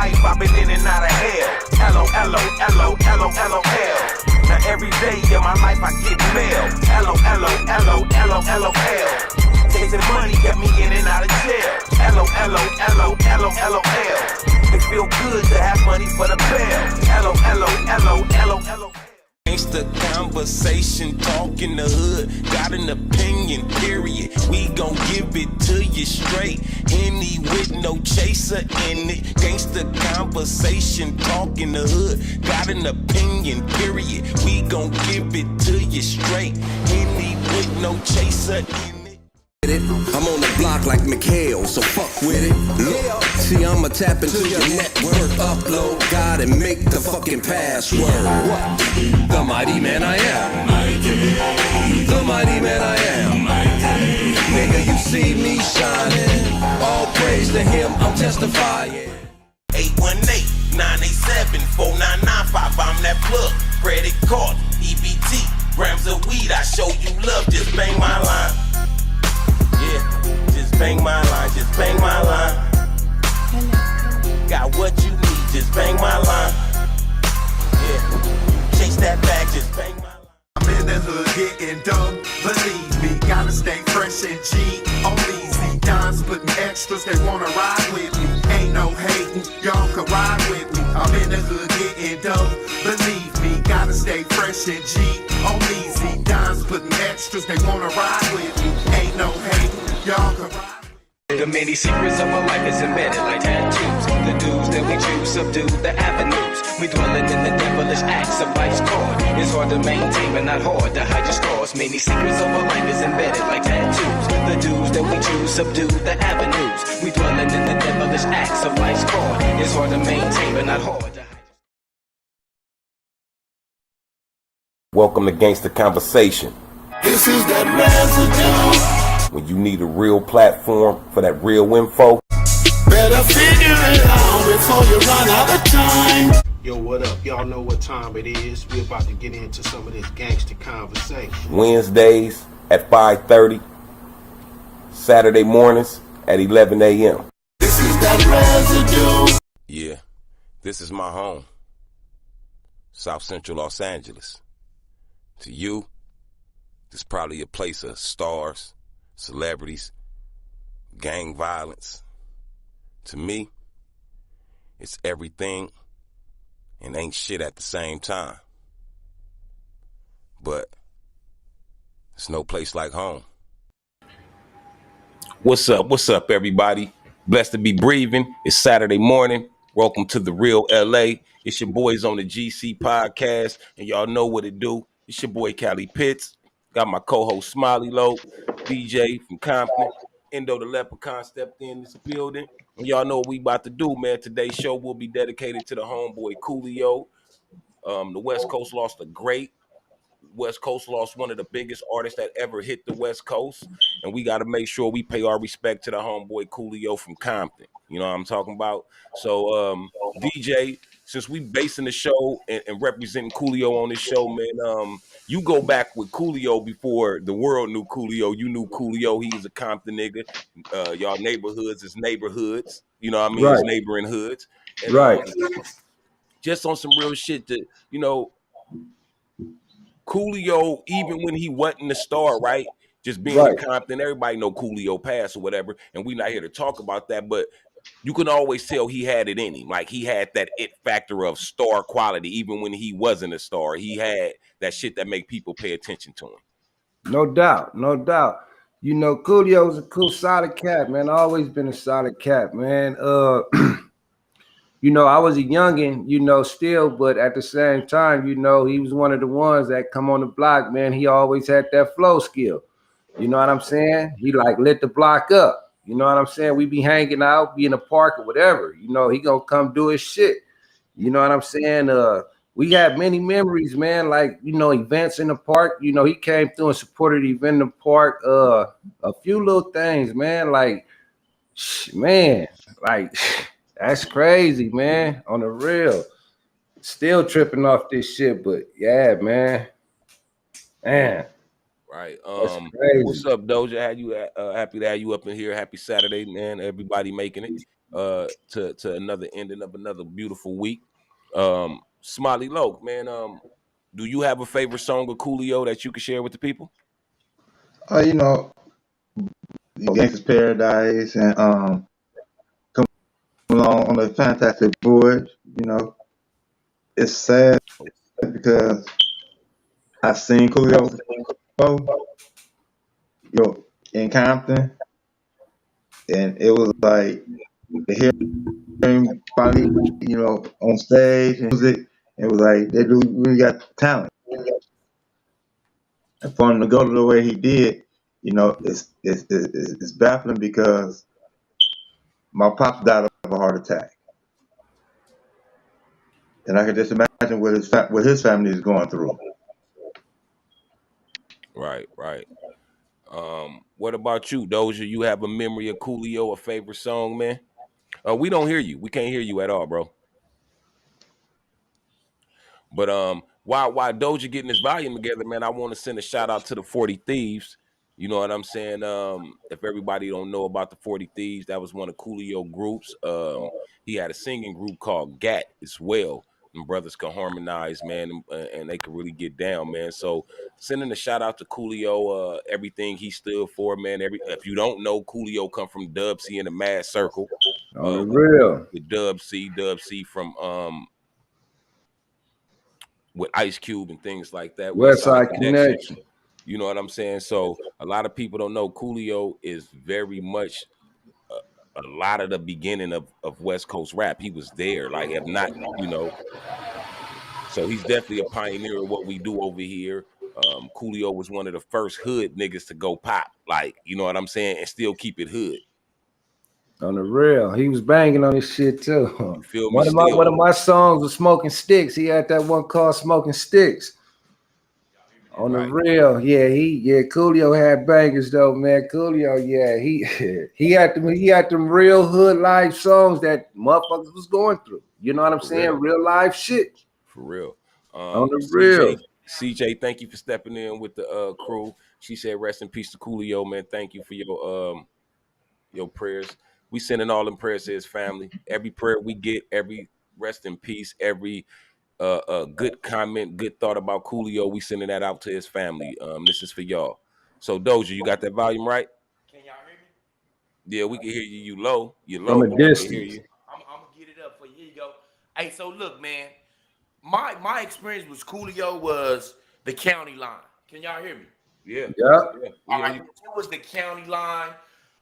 life, I've been in and out of hell. LOL. Now every day of my life I get mail. LOL. Chasing money got me in and out of jail. LOL. It feel good to have money for the bail. LOL. Gangsta conversation, talk in the hood, got an opinion, period. We gon' give it to you straight. Henny with no chaser in it. Gangsta conversation, talk in the hood, got an opinion, period. We gon' give it to you straight. Henny with no chaser in it. I'm on the block like McHale, so fuck with it. Look, see, I'ma tap into your network, upload God and make the fucking password. What? The mighty man I am. The mighty man I am. Nigga, you see me shining. All praise to him, I'm testifying. 818-987-4995, I'm that plug. Credit card, EBT, grams of weed, I show you love, just bang my line. Yeah, just bang my line, just bang my line. Got what you need, just bang my line. Yeah, chase that bag, just bang my line. I'm in the hood getting dope, believe me, gotta stay fresh and G on easy. Dons putting extras, they wanna ride with me. Ain't no hating, y'all can ride with me. I'm in the hood getting dope, believe me, gotta stay fresh and G on easy. Dons putting extras, they wanna ride with me. Ain't no hating, y'all can ride with me. The many secrets of our life is embedded like tattoos. The dues that we choose subdue the avenues. We dwelling in the devilish acts of life's chord. It's hard to maintain but not hard to hide your scars. Many secrets of our life is embedded like tattoos. The dues that we choose subdue the avenues. We dwelling in the devilish acts of life's chord. It's hard to maintain but not hard to hide. Welcome to Gangsta Conversation. This is that residue. When you need a real platform for that real info, Better figure it out before you run out of time. Yo, what up? Y'all know what time it is. We're about to get into some of this gangster conversation. Wednesdays at 5:30, Saturday mornings at 11 a.m. This is that residue. Yeah, this is my home, South Central Los Angeles. To you, this is probably a place of stars, celebrities, gang violence. To me, it's everything and ain't shit at the same time. But it's no place like home. What's up, everybody? Blessed to be breathing. It's Saturday morning. Welcome to the real LA. It's your boys on the Gc.Podcast, and y'all know what it do. It's your boy Cali Pitts. Got my co-host Smiley Low, DJ from Compton. Endo the Leprechaun stepped in this building. And y'all know what we about to do, man. Today's show will be dedicated to the homeboy Coolio. The West Coast lost a great. West Coast lost one of the biggest artists that ever hit the West Coast. And we got to make sure we pay our respect to the homeboy Coolio from Compton. You know what I'm talking about? So, DJ, since we basing the show and representing Coolio on this show, man, you go back with Coolio before the world knew Coolio. You knew Coolio. He was a Compton nigga. Y'all neighborhoods is neighborhoods. You know what I mean? Right. It's neighboring hoods. And, Right. Just on some real shit that, you know, Coolio, even when he wasn't a star, right? Just being Right. in Compton, everybody know Coolio passed or whatever. And we're not here to talk about that, but you can always tell he had it in him. Like he had that it factor of star quality, even when he wasn't a star. He had that shit that make people pay attention to him. No doubt, no doubt. You know, Coolio's a cool, solid cat, man. Always been a solid cat, man. You know, I was a youngin', you know, still, but at the same time, you know, he was one of the ones that come on the block, man. He always had that flow skill. You know what I'm saying? He like lit the block up. You know what I'm saying? We be hanging out, be in the park or whatever. You know, he gonna come do his shit. You know what I'm saying? We had many memories, man, like, you know, events in the park. You know, he came through and supported the event in the park. A few little things, man, like, man, like, that's crazy, man, on the real. Still tripping off this shit, but yeah, man. Man. Right. That's crazy. What's up, Doja? Happy to have you up in here. Happy Saturday, man. Everybody making it. to another ending of another beautiful week. Smiley Loke, man, do you have a favorite song of Coolio that you can share with the people? You know, Gangsta's Paradise and come along on a fantastic voyage. You know, it's sad because I seen Coolio in Compton, and it was like to hear him finally, on stage and music. It was like they really got talent, and for him to go the way he did, it's baffling because my pops died of a heart attack, and I can just imagine what his family is going through. Right. What about you, Doja? You have a memory of Coolio, a favorite song, man? We don't hear you. We can't hear you at all, bro. But while Doja getting his volume together, man, I want to send a shout out to the 40 Thieves. You know what I'm saying? If everybody don't know about the 40 Thieves, that was one of Coolio groups. He had a singing group called GAT as well. And brothers can harmonize, man, and they can really get down, man. So sending a shout out to Coolio, everything he stood for, man. If you don't know, Coolio come from Dub C in the Mad Circle. On the real. With Dub C from with Ice Cube and things like that. Westside Connection. You know what I'm saying? So a lot of people don't know Coolio is very much a lot of the beginning of West Coast rap. He was there, like if not, so he's definitely a pioneer of what we do over here. Coolio was one of the first hood niggas to go pop, like, you know what I'm saying, and still keep it hood. On the real, he was banging on his shit too. You feel me? One of my songs was Smoking Sticks. He had that one called Smoking Sticks. On the real, Coolio had bangers though, man. Coolio, he had them real hood life songs that motherfuckers was going through. You know what I'm saying? Real life shit. For real. On the real. CJ, thank you for stepping in with the crew. She said, "Rest in peace to Coolio, man. Thank you for your prayers. We sending all them prayers to his family. Every prayer we get, every rest in peace, every good comment, good thought about Coolio, we sending that out to his family. This is for y'all. So Doja, you got that volume right? Can y'all hear me? Yeah, we can hear you. You low. You're low. From a distance. We can hear you. I'm gonna get it up for you. Here you go. Hey, so look, man. My experience with Coolio was the county line. Can y'all hear me? Yeah. All right. It was the county line.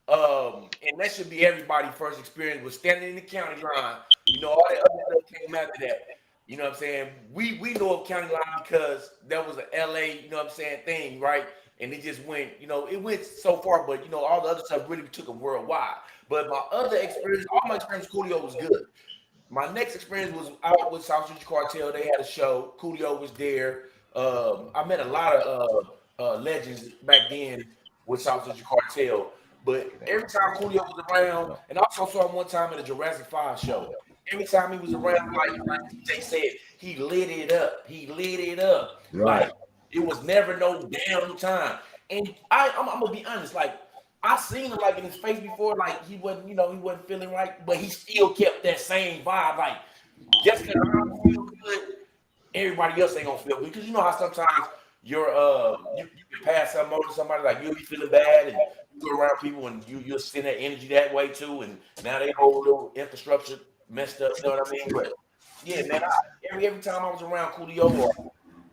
And that should be everybody's first experience was standing in the county line. You know, all that other stuff came after that. You know what I'm saying? We know of county line because that was an LA, you know what I'm saying, thing, right? And it just went, it went so far, but all the other stuff really took them worldwide. But my other experience, all my experience with Coolio was good. My next experience was out with South Central Cartel. They had a show. Coolio was there. I met a lot of legends back then with South Central Cartel. But every time Coolio was around, and I also saw him one time at a Jurassic 5 show. Every time he was around, like they said, he lit it up. He lit it up. Right. Like, it was never no down time. And I'm gonna be honest, like I seen him like in his face before, like he wasn't, he wasn't feeling right, but he still kept that same vibe. Like just because I don't feel good, everybody else ain't gonna feel good. Because you know how sometimes you can pass something over to somebody, like you'll be feeling bad and you go around people and you'll send that energy that way too, and now they whole little infrastructure messed up, you know what I mean? But yeah, man, every time I was around Coolio or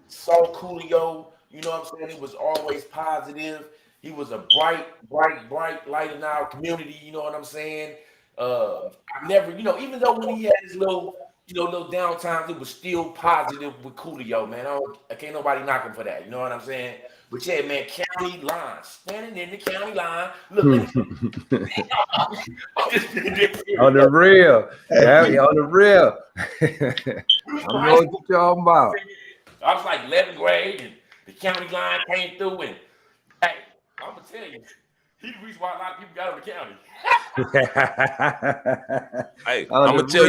saw Coolio, you know what I'm saying, he was always positive. He was a bright light in our community, you know what I'm saying? I never, even though when he had his little down times, it was still positive with Coolio, man. I can't nobody knock him for that, you know what I'm saying? But yeah, man, county line, standing in the county line. Look, on the real. On the real. I know what you're talking about. I was like 11th grade, and the county line came through, and hey, I'm gonna tell you, he the reason why a lot of people got on the county. Hey, I'm gonna tell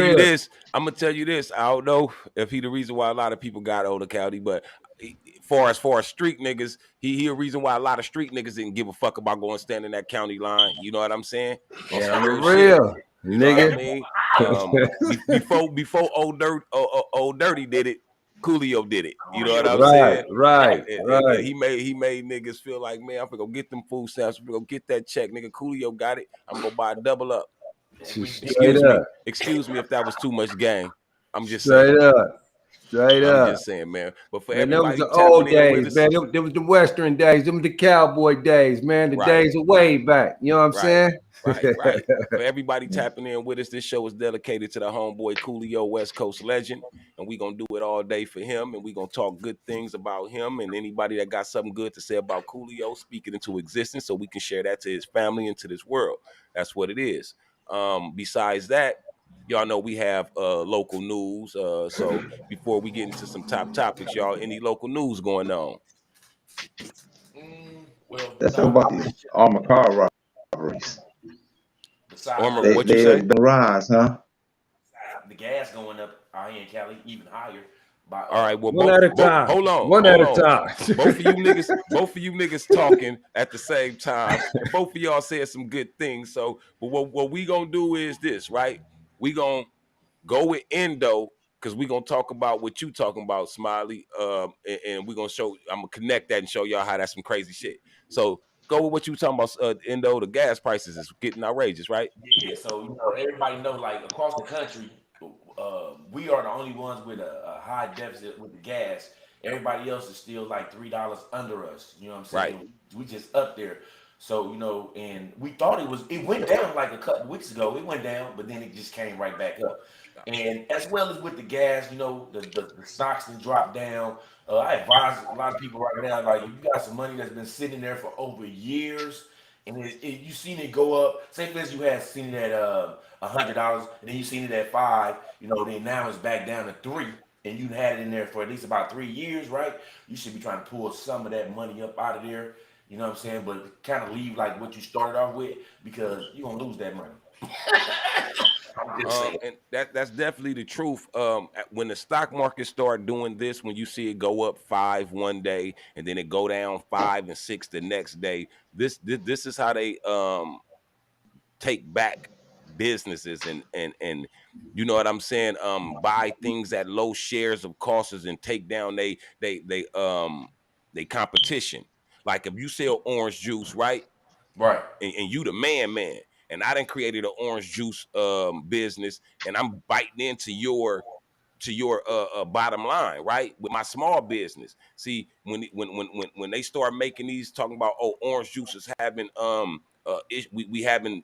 you this. I don't know if he the reason why a lot of people got on the county, but as far as street niggas, he a reason why a lot of street niggas didn't give a fuck about going stand in that county line. You know what I'm saying? Yeah, on the real. You know what I Nigga. mean? Before old Dirty did it, Coolio did it. You know what I'm saying? And he made niggas feel like, man, I'm gonna go get them food stamps. I'm gonna go get that check, nigga. Coolio got it. I'm gonna buy a double up. Excuse me if that was too much gang. I'm just saying. Straight I'm up. just saying, man. But for Man, them was everybody the tapping old in with days, us, man. Them was the Western days. Them was the cowboy days, man. The days are way back. You know what I'm saying? Right. For everybody tapping in with us, this show is dedicated to the homeboy Coolio, West Coast legend, and we gonna do it all day for him, and we gonna talk good things about him, and anybody that got something good to say about Coolio, speak it into existence, so we can share that to his family and to this world. That's what it is. Besides that, y'all know we have local news. So before we get into some top topics, y'all, any local news going on? Well, That's about these armored car robberies. Armor, They what you they say? have been rise, huh? the gas going up out here in Cali even higher. By, All right, well, One at a time. hold on. One at a time. both of you niggas talking at the same time, and both of y'all said some good things. So, but what we gonna do is this, right? We gonna go with Endo because we gonna talk about what you talking about, Smiley. And we gonna show. I'm gonna connect that and show y'all how that's some crazy shit. So go with what you talking about, Endo. The gas prices is getting outrageous, right? Yeah, so everybody know, like across the country, we are the only ones with a high deficit with the gas. Everybody else is still like $3 under us. You know what I'm saying? Right. We just up there. So and we thought it went down like a couple weeks ago. It went down, but then it just came right back up. And as well as with the gas, the stocks that dropped down. I advise a lot of people right now, like if you got some money that's been sitting there for over years, and you seen it go up. Say for instance, you had seen it at $100, and then you seen it at $5. Then now it's back down to $3, and you had it in there for at least about 3 years, right? You should be trying to pull some of that money up out of there. You know what I'm saying? But kind of leave like what you started off with, because you're gonna lose that money. And that's definitely the truth. When the stock market start doing this, when you see it go up 5 one day and then it go down 5 and 6 the next day, this is how they take back businesses and you know what I'm saying, buy things at low shares of costs and take down they competition. Like if you sell orange juice, right? Right. And you the man, and I done created an orange juice business, and I'm biting into your bottom line, right? With my small business. See, when they start making these, talking about, oh, orange juice is having we having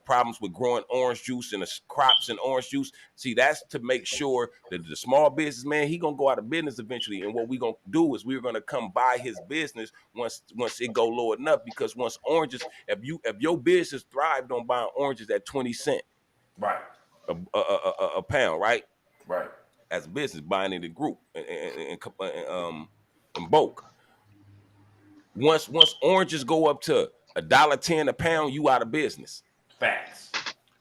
problems with growing orange juice and the crops and orange juice. See, that's to make sure that the small business man, he gonna go out of business eventually. And what we gonna do is we're gonna come buy his business once it go low enough, because once oranges, if your business thrived on buying oranges at 20 cents, right, a pound, right? Right. As a business, buying in the group and in bulk. Once oranges go up to $1.10 a pound, you out of business. Facts.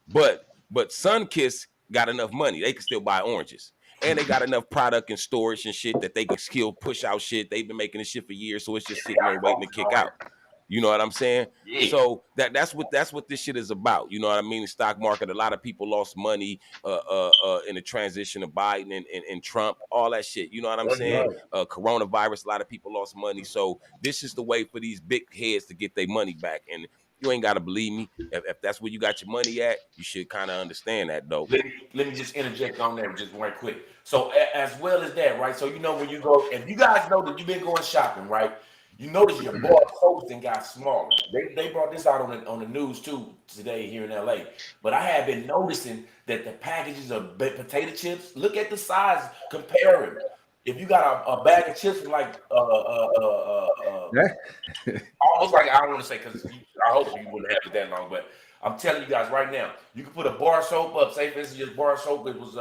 But Sunkiss got enough money; they can still buy oranges, and they got enough product and storage and shit that they can still push out shit. They've been making this shit for years, so it's just sitting there waiting to kick out. You know what I'm saying? Yeah. So that's what this shit is about. You know what I mean? The stock market, a lot of people lost money in the transition of Biden and Trump, all that shit. You know what I'm saying? Coronavirus, a lot of people lost money. So this is the way for these big heads to get their money back. And you ain't got to believe me. If that's where you got your money at, you should kind of understand that, though. Let me just interject on there just right quick. So as well as that, right? So when you go, and you guys know that you've been going shopping, right? You notice your bar posting got smaller. They brought this out on the news too today here in LA. But I have been noticing that the packages of potato chips, look at the size, compare them. If you got a bag of chips from like almost like, I don't want to say, because I hope you wouldn't have it that long, but I'm telling you guys right now, you can put a bar of soap up. Say for instance, your bar of soap, it was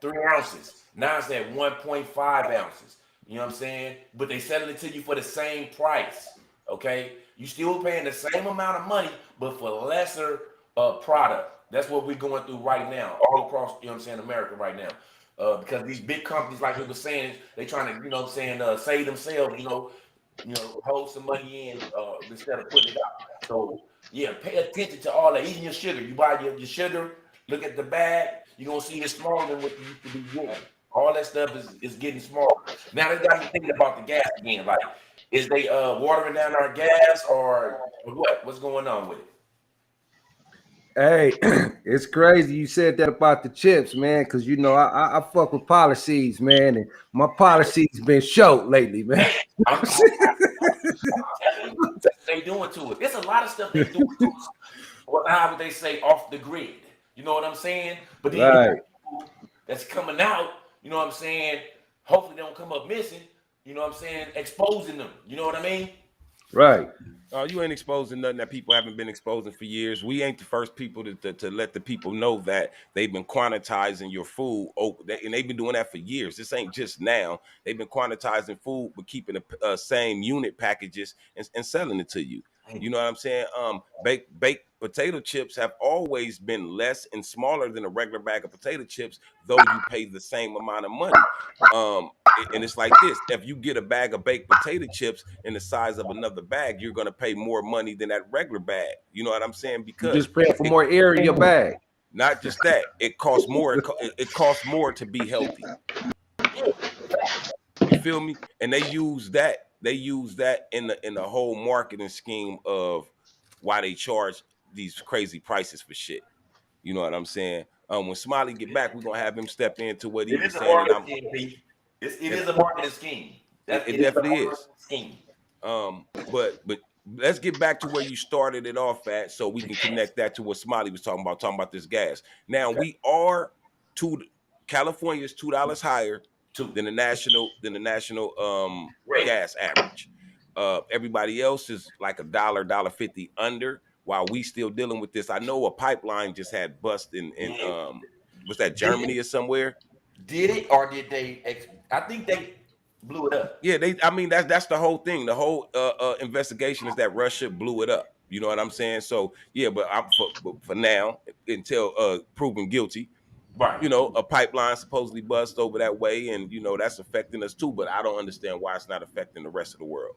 3 ounces. Now it's at 1.5 ounces. You know what I'm saying? But they selling it to you for the same price. Okay, you still paying the same amount of money, but for lesser product. That's what we're going through right now, all across, you know what I'm saying, America right now. Because these big companies, like we were saying, they trying to, you know what I'm saying, save themselves, hold some money in instead of putting it out. So Yeah, pay attention to all that. Even your sugar. You buy your sugar, look at the bag, you're gonna see it's smaller than what you used to be getting. All that stuff is getting smaller. Now they got me thinking about the gas again. Like, is they watering down our gas or what? What's going on with it? Hey, it's crazy you said that about the chips, man, because you know I fuck with policies, man, and my policy's been short lately, man. I'm they doing to it. There's a lot of stuff they doing to us. What how would they say off the grid? You know what I'm saying? But then Right. that's coming out, you know what I'm saying? Hopefully they don't come up missing, you know what I'm saying? Exposing them. You know what I mean? Right. You ain't exposing nothing that people haven't been exposing for years. We ain't the first people to let the people know that they've been quantitizing your food. And they've been doing that for years. This ain't just now. They've been quantitizing food, but keeping the same unit packages and selling it to you. You know what I'm saying? Baked potato chips have always been less and smaller than a regular bag of potato chips, though you pay the same amount of money. And it's like this: if you get a bag of baked potato chips in the size of another bag, you're gonna pay more money than that regular bag. You know what I'm saying? You Because just paying for more air in your bag. not just that, it costs more. It costs more to be healthy. You feel me? And they use that. They use that in the whole marketing scheme of why they charge these crazy prices for shit. You know what I'm saying? When Smiley get back, we're gonna have him step into what he It was is a saying, and marketing scheme, P. It is a marketing scheme. it definitely is. Scheme. But let's get back to where you started it off at, so we can connect that to what Smiley was talking about this gas. Now we are California is $2 higher than the national Right. gas average. Everybody else is like $1.50 under, while we still dealing with this. I know a pipeline just had bust in was that Germany or somewhere? Did it or did they? I think they blew it up. Yeah, I mean that's the whole thing. The whole investigation is that Russia blew it up. You know what I'm saying? So yeah, but for now, until proven guilty, Right. you know, a pipeline supposedly bust over that way, and you know that's affecting us too. But I don't understand why it's not affecting the rest of the world.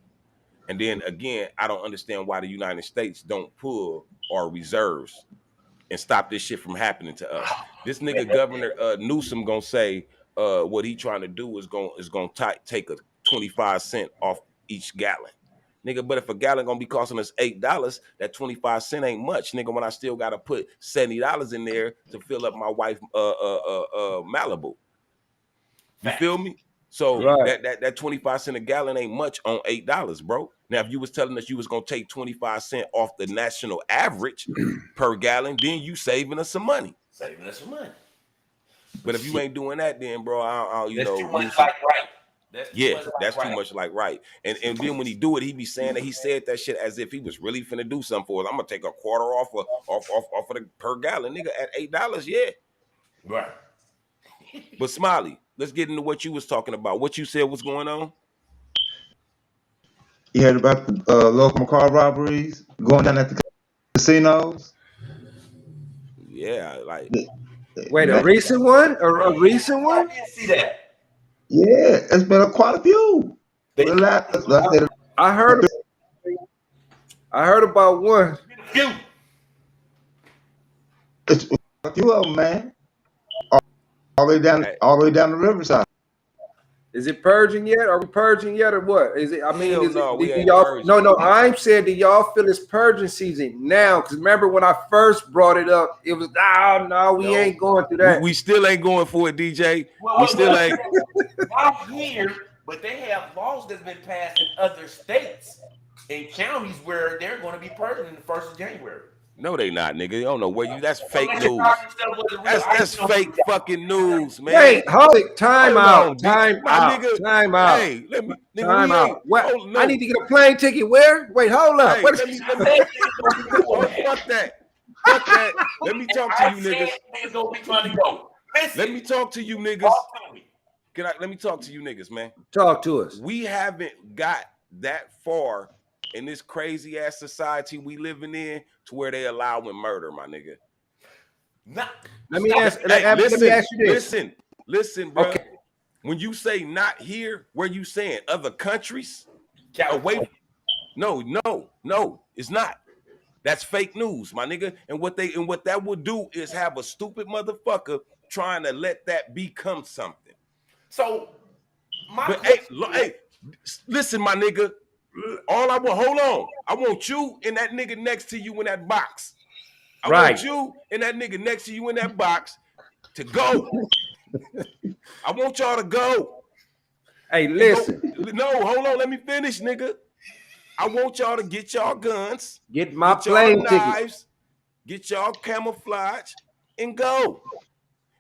And then again, I don't understand why the United States don't pull our reserves and stop this shit from happening to us. This nigga Governor Newsom gonna say what he trying to do is gonna take a 25 cent off each gallon. Nigga, but if a gallon gonna be costing us $8, that 25 cent ain't much, nigga, when I still gotta put $70 in there to fill up my wife Malibu. You feel me? So Right. that 25 cent a gallon ain't much on $8, bro. Now, if you was telling us you was gonna take 25 cent off the national average per gallon, then you saving us some money. Saving us some money. But if you ain't doing that, then bro, I'll you That's know, too much Newsom, like right. that's too much like right. And then when he do it, he be saying that he said that shit as if he was really finna do something for us. I'm gonna take a quarter off of the per gallon, nigga, at $8, yeah. Right. But Smiley, let's get into what you was talking about. What you said was going on. You heard about the local car robberies going down at the casinos? Yeah, like Wait, a recent one? A recent I one? didn't see that. Yeah, it's been quite a few. They- I heard about one. Phew. It's a few of them, man. All the way down the riverside. Is it purging yet? Are we purging yet or what? Is it? I mean, Hell is no, it? we Do ain't y'all? purging. No. I'm saying, do y'all feel it's purging season now? Because remember when I first brought it up, it was no, we No. ain't going through that. we still ain't going for it, DJ. Well, We still ain't. Not here, but they have laws that's been passed in other states and counties where they're going to be purging in the 1st of January. No, they not, nigga. You don't know where you. That's fake Unless news. Chicago stuff wasn't real, I That's don't fake know. fucking news, man. Wait, hold it. Time Hold out. on, Time my out. nigga. Time out. Hey, let me. Nigga, Time we out. ain't. What? Oh, no. I need to get a plane ticket. Where? Wait, hold up. Hey, What? let me. Oh, fuck that. Fuck that. Let me talk to you, niggas. Niggas don't be trying to go. Listen, Let me talk to you, niggas. talk to me. Let me talk to you, niggas, man. Talk to us. We haven't got that far in this crazy ass society we living in to where they allowing murder, my nigga. Nah, Let me ask. Hey, let me ask you this. Listen, bro. Okay. When you say not here, where you saying other countries? California. Away? No, it's not. That's fake news, my nigga. And what that would do is have a stupid motherfucker trying to let that become something. So, But hey, listen, my nigga. Hold on. I want you and that nigga next to you in that box. I want you and that nigga next to you in that box to go. I want y'all to go. Hey, listen. No, hold on. Let me finish, nigga. I want y'all to get y'all guns, get plane knives, get y'all camouflage, and go.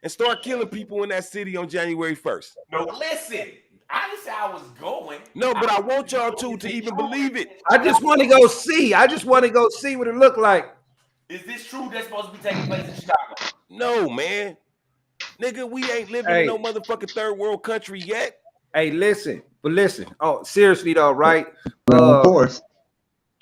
And start killing people in that city on January 1st. No, listen. I didn't say I was going. No, but I want y'all to even believe it. I just want to go see. I just want to go see what it looked like. Is this true that's supposed to be taking place in Chicago? No, man. Nigga, we ain't living in no motherfucking third world country yet. Hey, listen. Oh, seriously though, right? Of course.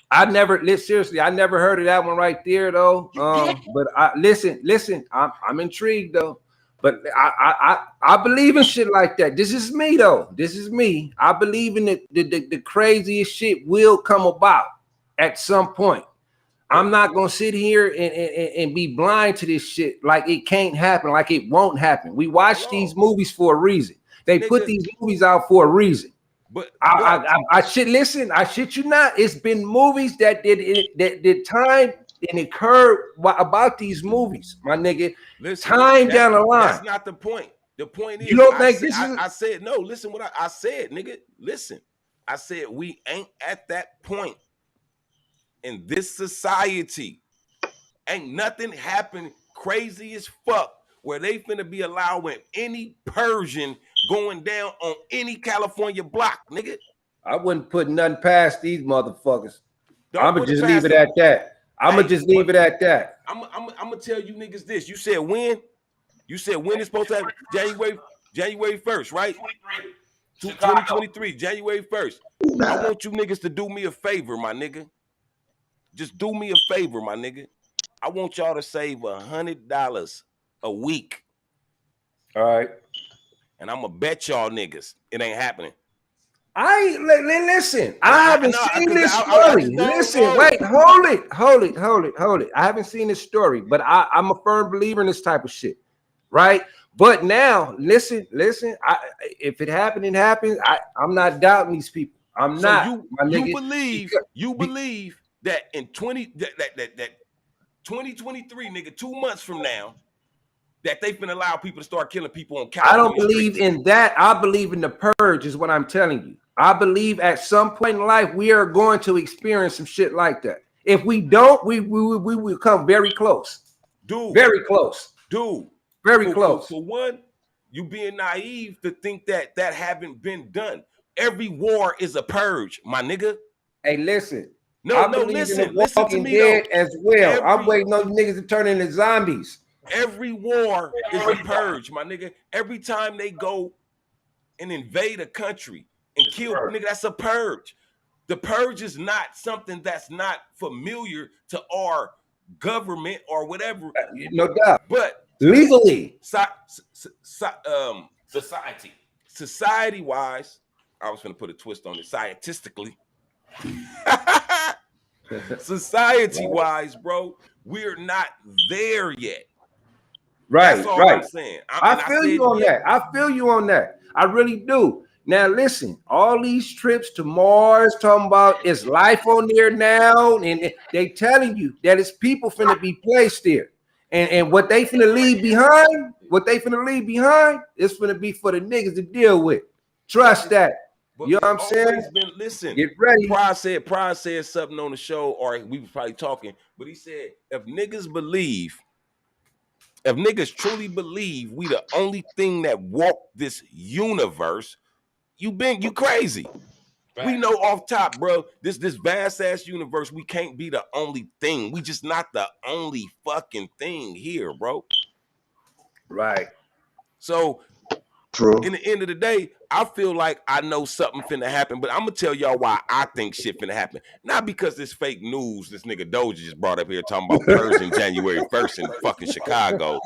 I never heard of that one right there though. But listen, I'm intrigued though. But I believe in shit like that. This is me though. This is me. I believe in the craziest shit will come about at some point. I'm not gonna sit here and be blind to this shit like it can't happen, like it won't happen. We watch these movies for a reason. They put these movies out for a reason. But I shit you not. It's been movies that did time and occurred about these movies, my nigga. Listen, time down the line. That's not the point. The point is, you don't think I said no. Listen, what I said, nigga. Listen, I said we ain't at that point in this society. Ain't nothing happened crazy as fuck where they finna be allowing any Persian going down on any California block, nigga. I wouldn't put nothing past these motherfuckers. I'ma just leave it at that. I'm gonna tell you niggas this. You said when? You said when it's supposed to happen? January 1st, right? 2023, January 1st. I want you niggas to do me a favor, my nigga. Just do me a favor, my nigga. I want y'all to save $100 a week. All right. And I'm gonna bet y'all niggas it ain't happening. Listen. I haven't seen this story. Listen, wait, hold it. I haven't seen this story, but I'm a firm believer in this type of shit, right? But now, listen. If it happened, it happens. I'm not doubting these people. I'm not. You believe that in 2023, nigga, 2 months from now, that they finna allow people to start killing people on California. I don't believe in that. I believe in the purge, is what I'm telling you. I believe at some point in life we are going to experience some shit like that. If we don't, we will come very close. Dude. Very close. Dude. Very close. For one, you being naive to think that haven't been done. Every war is a purge, my nigga. Hey, listen. Listen to me dead as well. I'm waiting on you niggas to turn into zombies. Every war is a purge, my nigga. Every time they go and invade a country and kill, nigga, that's a purge. The purge is not something that's not familiar to our government or whatever. No doubt. But legally, society-wise, I was gonna put a twist on it. Scientifically, society-wise, bro, we're not there yet. Right, that's all right. I'm saying. I feel you on that. I feel you on that. I really do. Now listen, all these trips to Mars talking about is life on there now, and they telling you that it's people finna be placed there, and what they finna leave behind, is finna be for the niggas to deal with. Trust that. But you know what I'm saying? Listen, get ready. Pride said something on the show, or we was probably talking, but he said if niggas truly believe we the only thing that walk this universe, you crazy. Right. We know off top, bro, this vast ass universe, we can't be the only thing. We just not the only fucking thing here, bro. Right. So true. In the end of the day, I feel like I know something finna happen, but I'm gonna tell y'all why I think shit finna happen. Not because this fake news this nigga Doja just brought up here talking about Persian January 1st in fucking Chicago.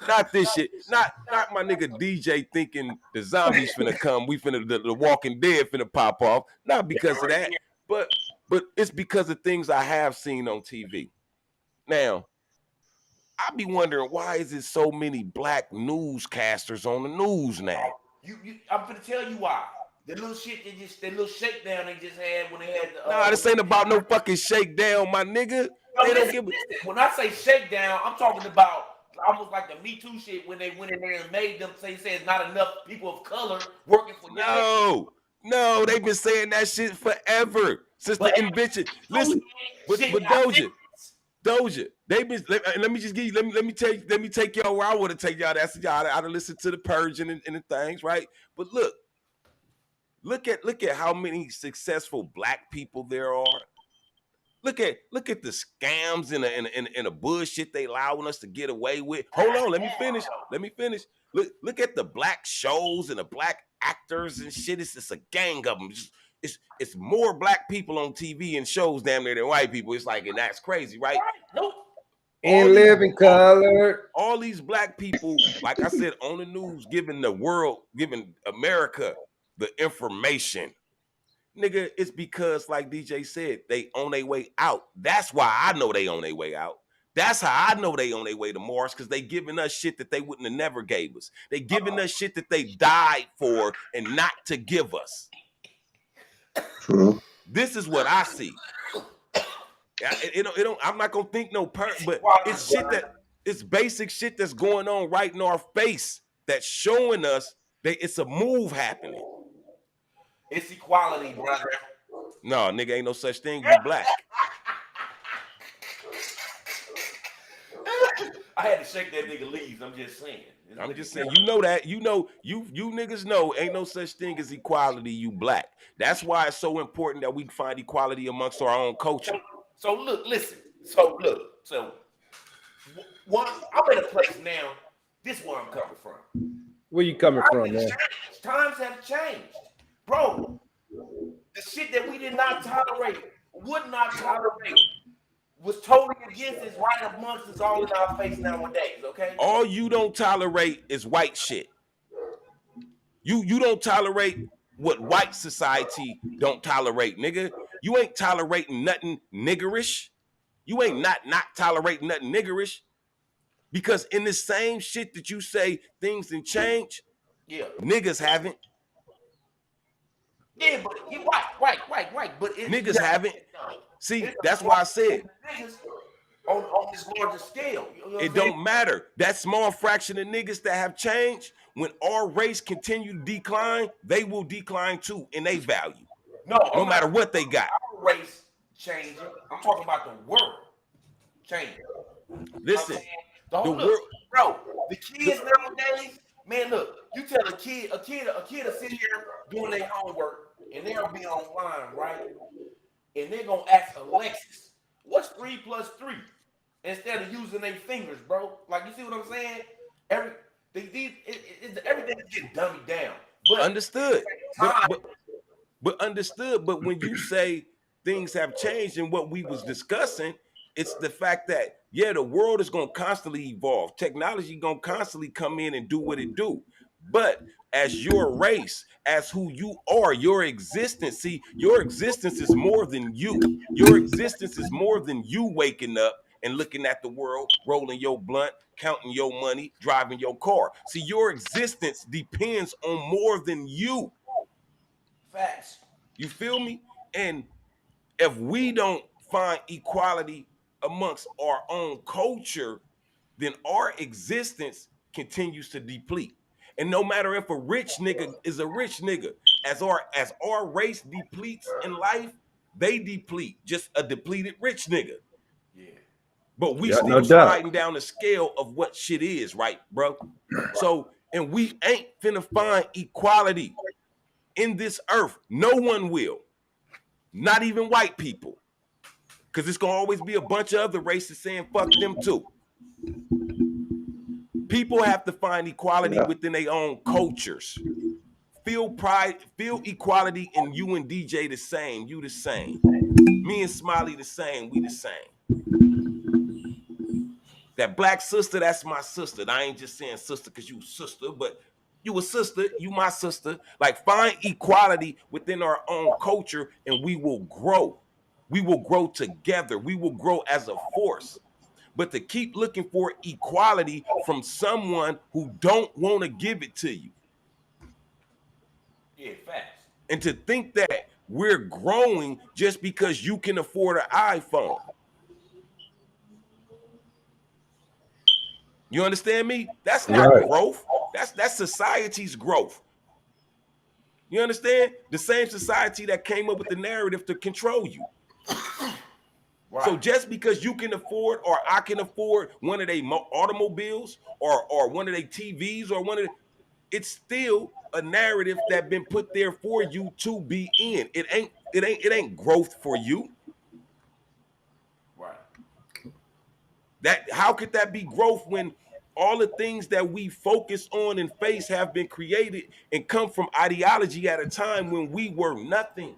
Not this shit. Not my nigga DJ thinking the zombies finna come. We finna the Walking Dead finna pop off. Not because of that, but but it's because of things I have seen on TV. Now, I be wondering, why is it so many black newscasters on the news now? I'm gonna tell you why. The little shit that little shakedown they just had when they had the. Nah, this ain't about no fucking shakedown, my nigga. No, They don't listen, give. listen. When I say shakedown, I'm talking about almost like the Me Too shit when they went in there and made them say not enough people of color working for them. No, they've been saying that shit forever since the invention. Listen, but Doja, they've been. Let me just give you. Let me take y'all where I want to take y'all. That's y'all. I listen to the Purging and the things, right? But look at how many successful black people there are. Look at the scams and the bullshit they allowing us to get away with. Hold on, let me finish. Look at the black shows and the black actors and shit. It's a gang of them. It's more black people on TV and shows damn near than white people. It's like, and that's crazy, right? Nope. In living color. All these black people, like I said, on the news, giving America the information. Nigga, it's because, like DJ said, they on their way out. That's why I know they on their way out. That's how I know they on their way to Mars, because they giving us shit that they wouldn't have never gave us. They giving us shit that they died for and not to give us. True. This is what I see. I'm not gonna think but it's shit it's basic shit that's going on right in our face that's showing us that it's a move happening. It's equality, brother. No, nigga, ain't no such thing. You black. I had to shake that nigga leaves. I'm just saying. You know that. You know, you niggas know ain't no such thing as equality, you black. That's why it's so important that we find equality amongst our own culture. So listen. So I'm in a place now. This is where I'm coming from. Where you coming from, man? Times have changed. Bro, the shit that we did not tolerate, would not tolerate, was totally against us, right amongst us, all in our face nowadays, okay? All you don't tolerate is white shit. You don't tolerate what white society don't tolerate, nigga. You ain't tolerating nothing niggerish. You ain't not tolerating nothing niggerish. Because in the same shit that you say things can change, niggas haven't. Yeah, but you're right. But niggas haven't. See, that's why I said niggas on this larger scale. You know it don't matter. That small fraction of niggas that have changed, when our race continue to decline, they will decline too in their value. No matter what they got. Our race changing. I'm talking about the world changing. Listen, the world, bro. The kids nowadays, man, look. You tell a kid to sit here doing their homework, and they'll be online, right? And they're gonna ask Alexis, "What's 3 + 3?" Instead of using their fingers, bro. Like, you see what I'm saying? Everything is getting dummied down. But understood. But understood. But when you say things have changed and what we was discussing, it's the fact that the world is gonna constantly evolve. Technology gonna constantly come in and do what it do. But as your race, as who you are, your existence, see, your existence is more than you. Your existence is more than you waking up and looking at the world, rolling your blunt, counting your money, driving your car. See, your existence depends on more than you. Facts. You feel me? And if we don't find equality amongst our own culture, then our existence continues to deplete. And no matter if a rich nigga is a rich nigga, as our race depletes in life, they deplete. Just a depleted rich nigga. Yeah. But we still sliding down the scale of what shit is, right, bro? So, and we ain't finna find equality in this earth. No one will. Not even white people. Because it's gonna always be a bunch of other races saying fuck them too. People have to find equality within their own cultures. Feel pride, feel equality in you and DJ the same, you the same. Me and Smiley the same, we the same. That black sister, that's my sister. I ain't just saying sister because you sister, but you a sister, you my sister. Like, find equality within our own culture and we will grow. We will grow together. We will grow as a force. But to keep looking for equality from someone who don't want to give it to you. Yeah, facts. And to think that we're growing just because you can afford an iPhone. You understand me? That's not growth. That's society's growth. You understand? The same society that came up with the narrative to control you. Right. So just because you can afford, or I can afford one of their automobiles or one of their TVs or one of the, it's still a narrative that been put there for you to be in. It ain't growth for you. Right. That how could that be growth when all the things that we focus on and face have been created and come from ideology at a time when we were nothing?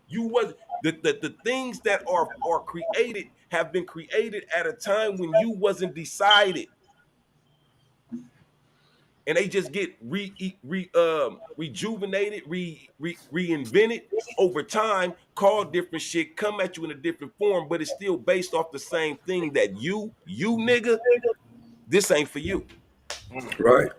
You was the things that are created have been created at a time when you wasn't decided. And they just get rejuvenated, reinvented over time, called different shit, come at you in a different form, but it's still based off the same thing that you nigga, this ain't for you. Right.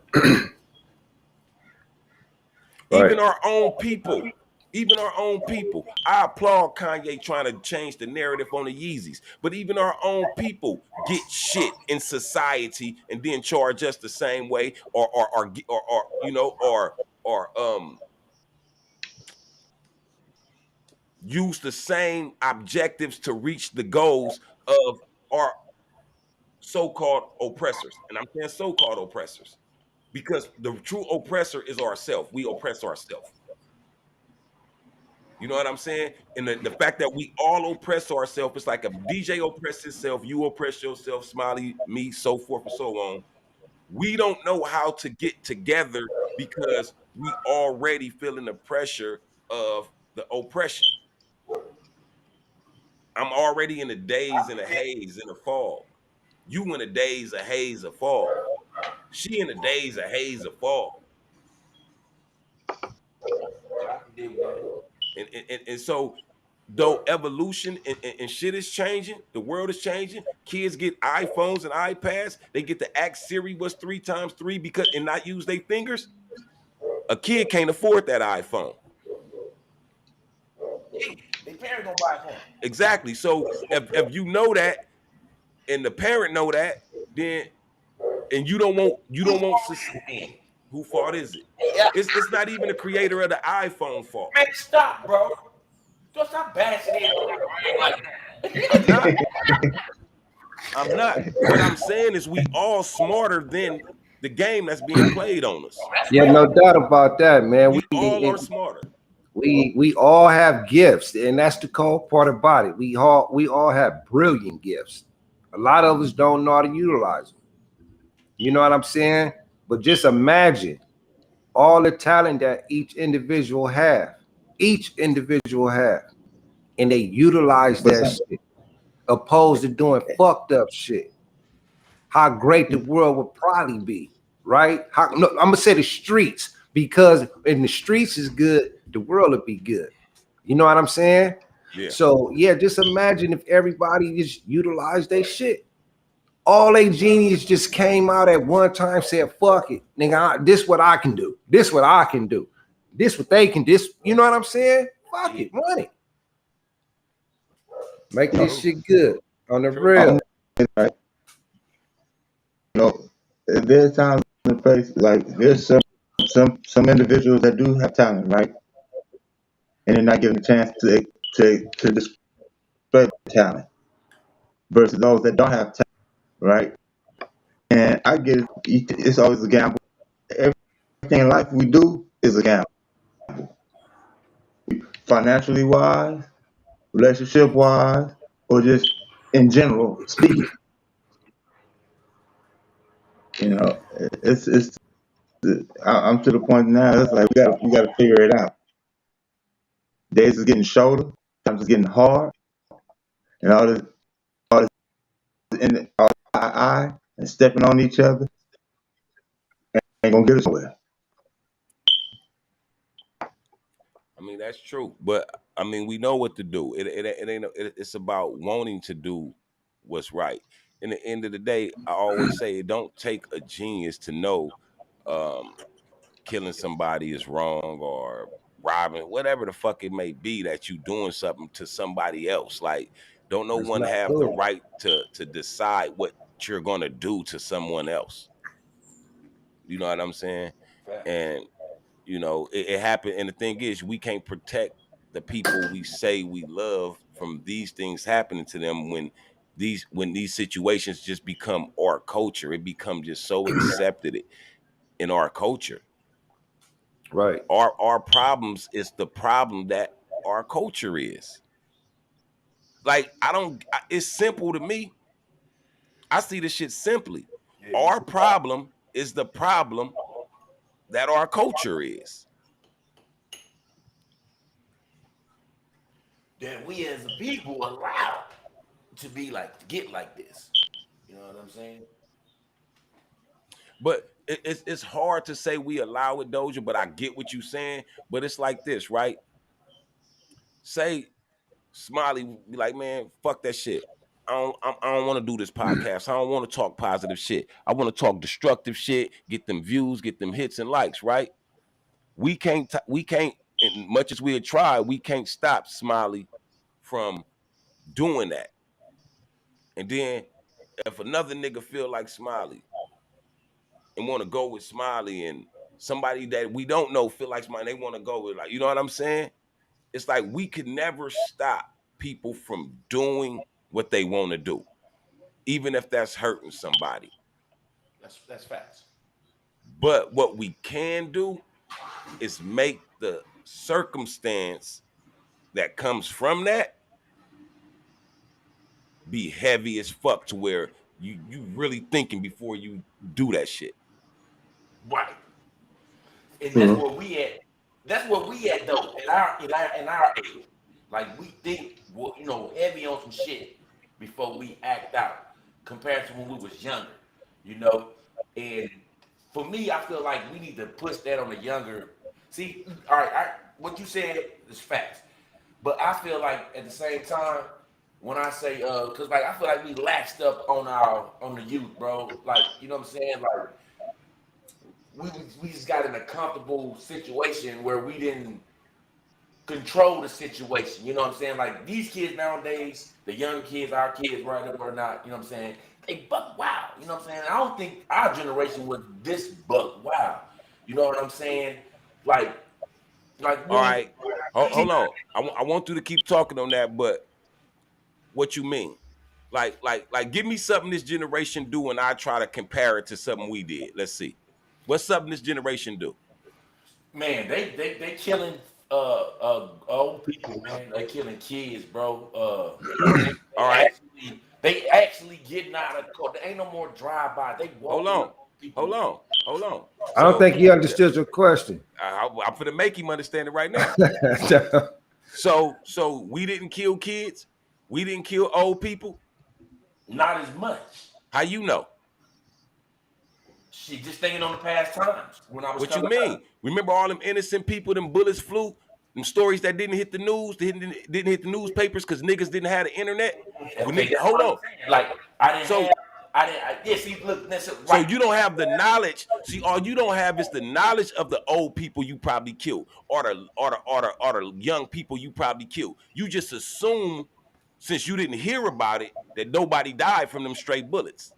Even our own people. Even our own people. I applaud Kanye trying to change the narrative on the Yeezys, but even our own people get shit in society and then charge us the same way, or you know, or use the same objectives to reach the goals of our so-called oppressors. And I'm saying so-called oppressors because the true oppressor is ourselves. We oppress ourselves. You know what I'm saying? And the fact that we all oppress ourselves, it's like a DJ oppress himself, you oppress yourself, Smiley, me, so forth and so on. We don't know how to get together because we already feeling the pressure of the oppression. I'm already in the daze and a haze and a fog. You in the daze, a haze, a fog. She in the daze, a haze, a fog. And so, though evolution and shit is changing, the world is changing. Kids get iPhones and iPads. They get to ask Siri what's 3 times 3 because and not use their fingers. A kid can't afford that iPhone. They parent don't buy it. Exactly. So if you know that, and the parent know that, then and you don't want who fault is it? Yeah. It's not even the creator of the iPhone fault. Man, stop, bro. Don't stop bashing it like that. I'm not. What I'm saying is we all smarter than the game that's being played on us. Yeah, no doubt about that, man. We all are smarter. We all have gifts, and that's the cool part about it. We all have brilliant gifts. A lot of us don't know how to utilize them. You know what I'm saying? But just imagine all the talent that each individual have, and they utilize that shit, opposed to doing fucked up shit. How great the world would probably be, right? I'm gonna say the streets, because in the streets is good, the world would be good. You know what I'm saying? Yeah. So yeah, just imagine if everybody just utilized their shit. All they genius just came out at one time, said, fuck it, nigga, this what I can do. This what I can do. This what they can do. You know what I'm saying? Fuck it, run it. Make this shit good on the real. You know, there's times in the place, like there's some individuals that do have talent, right? And they're not given a chance to display talent versus those that don't have talent. Right, and I get it. It's always a gamble. Everything in life we do is a gamble. Financially wise, relationship wise, or just in general speaking. You know, I'm to the point now. It's like we got to figure it out. Days is getting shorter, times is getting hard, and all this in our eye and stepping on each other ain't gonna get us nowhere. I mean, that's true, but I mean, we know what to do. It's about wanting to do what's right. In the end of the day, I always say it don't take a genius to know killing somebody is wrong or robbing, whatever the fuck it may be, that you doing something to somebody else. Like, don't no That's one not have the cool. right to decide what you're gonna do to someone else. You know what I'm saying? And you know, it happened. And the thing is, we can't protect the people we say we love from these things happening to them when these situations just become our culture. It becomes just so accepted in our culture. Right. Our problems is the problem that our culture is. Like, it's simple to me. I see this shit simply. Our problem is the problem that our culture is. That we as a people allowed to be like to get like this. You know what I'm saying? But it's hard to say we allow it, Doja, but I get what you're saying. But it's like this, right? Say Smiley be like, man, fuck that shit. I don't want to do this podcast. I don't want to talk positive shit. I want to talk destructive shit, get them views, get them hits and likes, right? We can't, as much as we had tried, we can't stop Smiley from doing that. And then if another nigga feel like Smiley and want to go with Smiley, and somebody that we don't know feel like Smiley, they want to go with, like, you know what I'm saying? It's like we could never stop people from doing what they want to do, even if that's hurting somebody. That's facts. But what we can do is make the circumstance that comes from that be heavy as fuck, to where you really thinking before you do that shit. Right. And that's where we at. That's where we at though. In our age. Like, we think, well, you know, heavy on some shit before we act out, compared to when we was younger. You know? And for me, I feel like we need to push that on the younger. See, all right, what you said is facts. But I feel like at the same time, when I say cause like I feel like we latched up on the youth, bro. Like, you know what I'm saying? Like, we just got in a comfortable situation where we didn't control the situation. You know what I'm saying? Like, these kids nowadays, the young kids, our kids, right or not, you know what I'm saying? They buck wild. You know what I'm saying? I don't think our generation was this buck wild. You know what I'm saying? Like. All right, hold on. I want you to keep talking on that, but what you mean? Like, give me something this generation do, and I try to compare it to something we did. Let's see. What's something this generation do? Man, they killing old people, man. They killing kids, bro. All right. They actually getting out of the court. There ain't no more drive-by. They hold on. I don't think he understood your question. I'm finna make him understand it right now. So we didn't kill kids? We didn't kill old people? Not as much. How you know? She just thinking on the past times when I was. What you mean? Remember all them innocent people, them bullets flew, them stories that didn't hit the news, didn't hit the newspapers because niggas didn't have the internet. Okay, hold on. Like, see, look, right. So you don't have the knowledge. See, all you don't have is the knowledge of the old people you probably killed, or the young people you probably killed. You just assume, since you didn't hear about it, that nobody died from them straight bullets.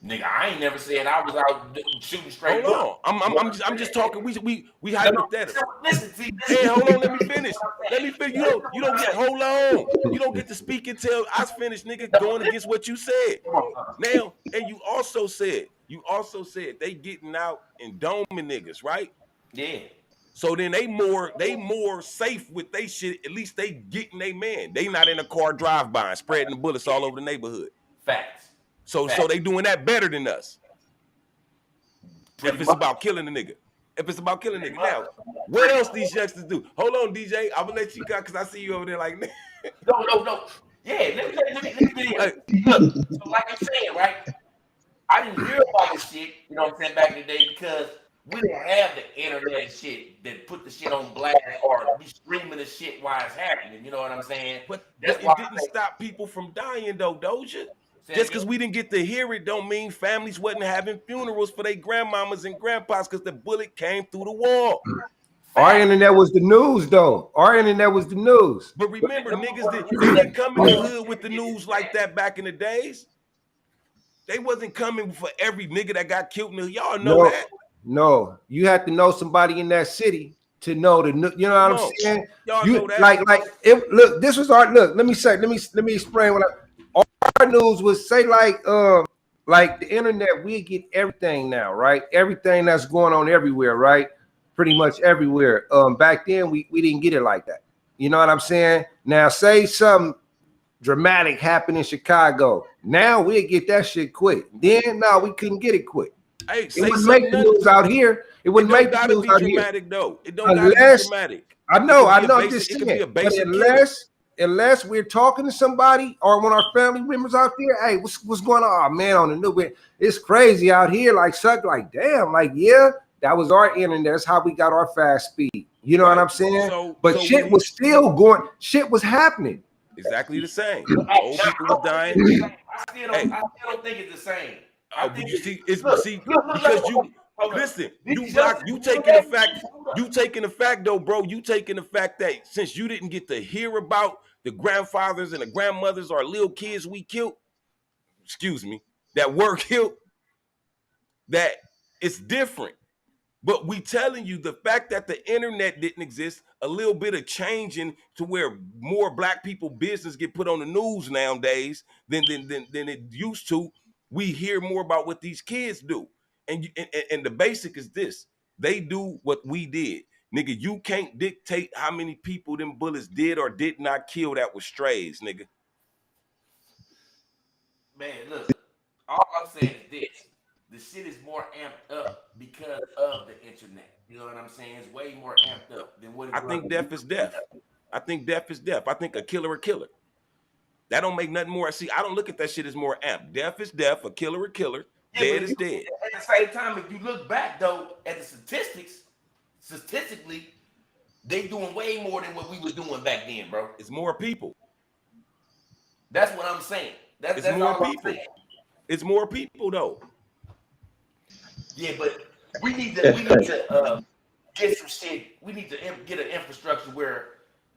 Nigga, I ain't never said I was out shooting straight. Hold on, I'm just talking. We hypothetical. Listen. Hey, hold on. Let me finish. You don't get. Hold on. You don't get to speak until I finish, nigga. Going against what you said. Now, and you also said they getting out and doming niggas, right? Yeah. So then they more safe with they shit. At least they getting they man. They not in a car drive-by and spreading the bullets all over the neighborhood. Facts. So they doing that better than us. If it's about killing a nigga. Now, what else these youngsters do? Hold on, DJ. I'm gonna let you go because I see you over there like. No. Yeah, let me look. So like I'm saying, right? I didn't hear about this shit, you know what I'm saying, back in the day, because we didn't have the internet and shit that put the shit on blast or be screaming the shit while it's happening. You know what I'm saying? But That's it why didn't stop people from dying though, Doja. Say Just it because again. we didn't get to hear it don't mean families wasn't having funerals for their grandmamas and grandpas because the bullet came through the wall. Our internet was the news, though. Our internet was the news. But remember, niggas, they didn't come in the hood with the news like that back in the days. They wasn't coming for every nigga that got killed in the y'all know that. No, you have to know somebody in that city to know the. You know what I'm saying? Y'all You know that. like if look. This was our look. Let me explain what our news was say. Like the internet, we get everything now, right? Everything that's going on everywhere, right? Pretty much everywhere. Back then we didn't get it like that. You know what I'm saying? Now say something dramatic happened in Chicago. Now we'll get that shit quick. Then no, we couldn't get it quick. Hey, it wouldn't make the news out here. It wouldn't make the news out dramatic here. Though. It don't gotta be dramatic. I know. I'm It just saying. could be a But basic unless we're talking to somebody or when our family members out there, hey, what's going on? Oh, man, on the news, it's crazy out here. Like damn, like yeah, that was our internet. That's how we got our fast speed. You know what I'm saying? But shit was still going. Shit was happening. Exactly the same. Old people was dying. I still don't think it's the same. But you see, because you listen, you taking the fact though, bro. You taking the fact that since you didn't get to hear about the grandfathers and the grandmothers or little kids we killed, that were killed, that it's different. But we telling you the fact that the internet didn't exist, a little bit of changing to where more black people business get put on the news nowadays than it used to. We hear more about what these kids do. And the basic is this. They do what we did. Nigga, you can't dictate how many people them bullets did or did not kill that was strays, nigga. Man, look, all I'm saying is this. The shit is more amped up because of the internet. You know what I'm saying? It's way more amped up than what it was. I think death is death. I think death is death. I think a killer. That don't make nothing more. See, I don't look at that shit as more amped. Death is death. A killer. Dead is dead. At the same time, if you look back though at the statistically, they doing way more than what we was doing back then, bro. It's more people. That's what I'm saying. That's more all people. I'm saying. It's more people though. Yeah, but we need to get some shit. We need to get an infrastructure where,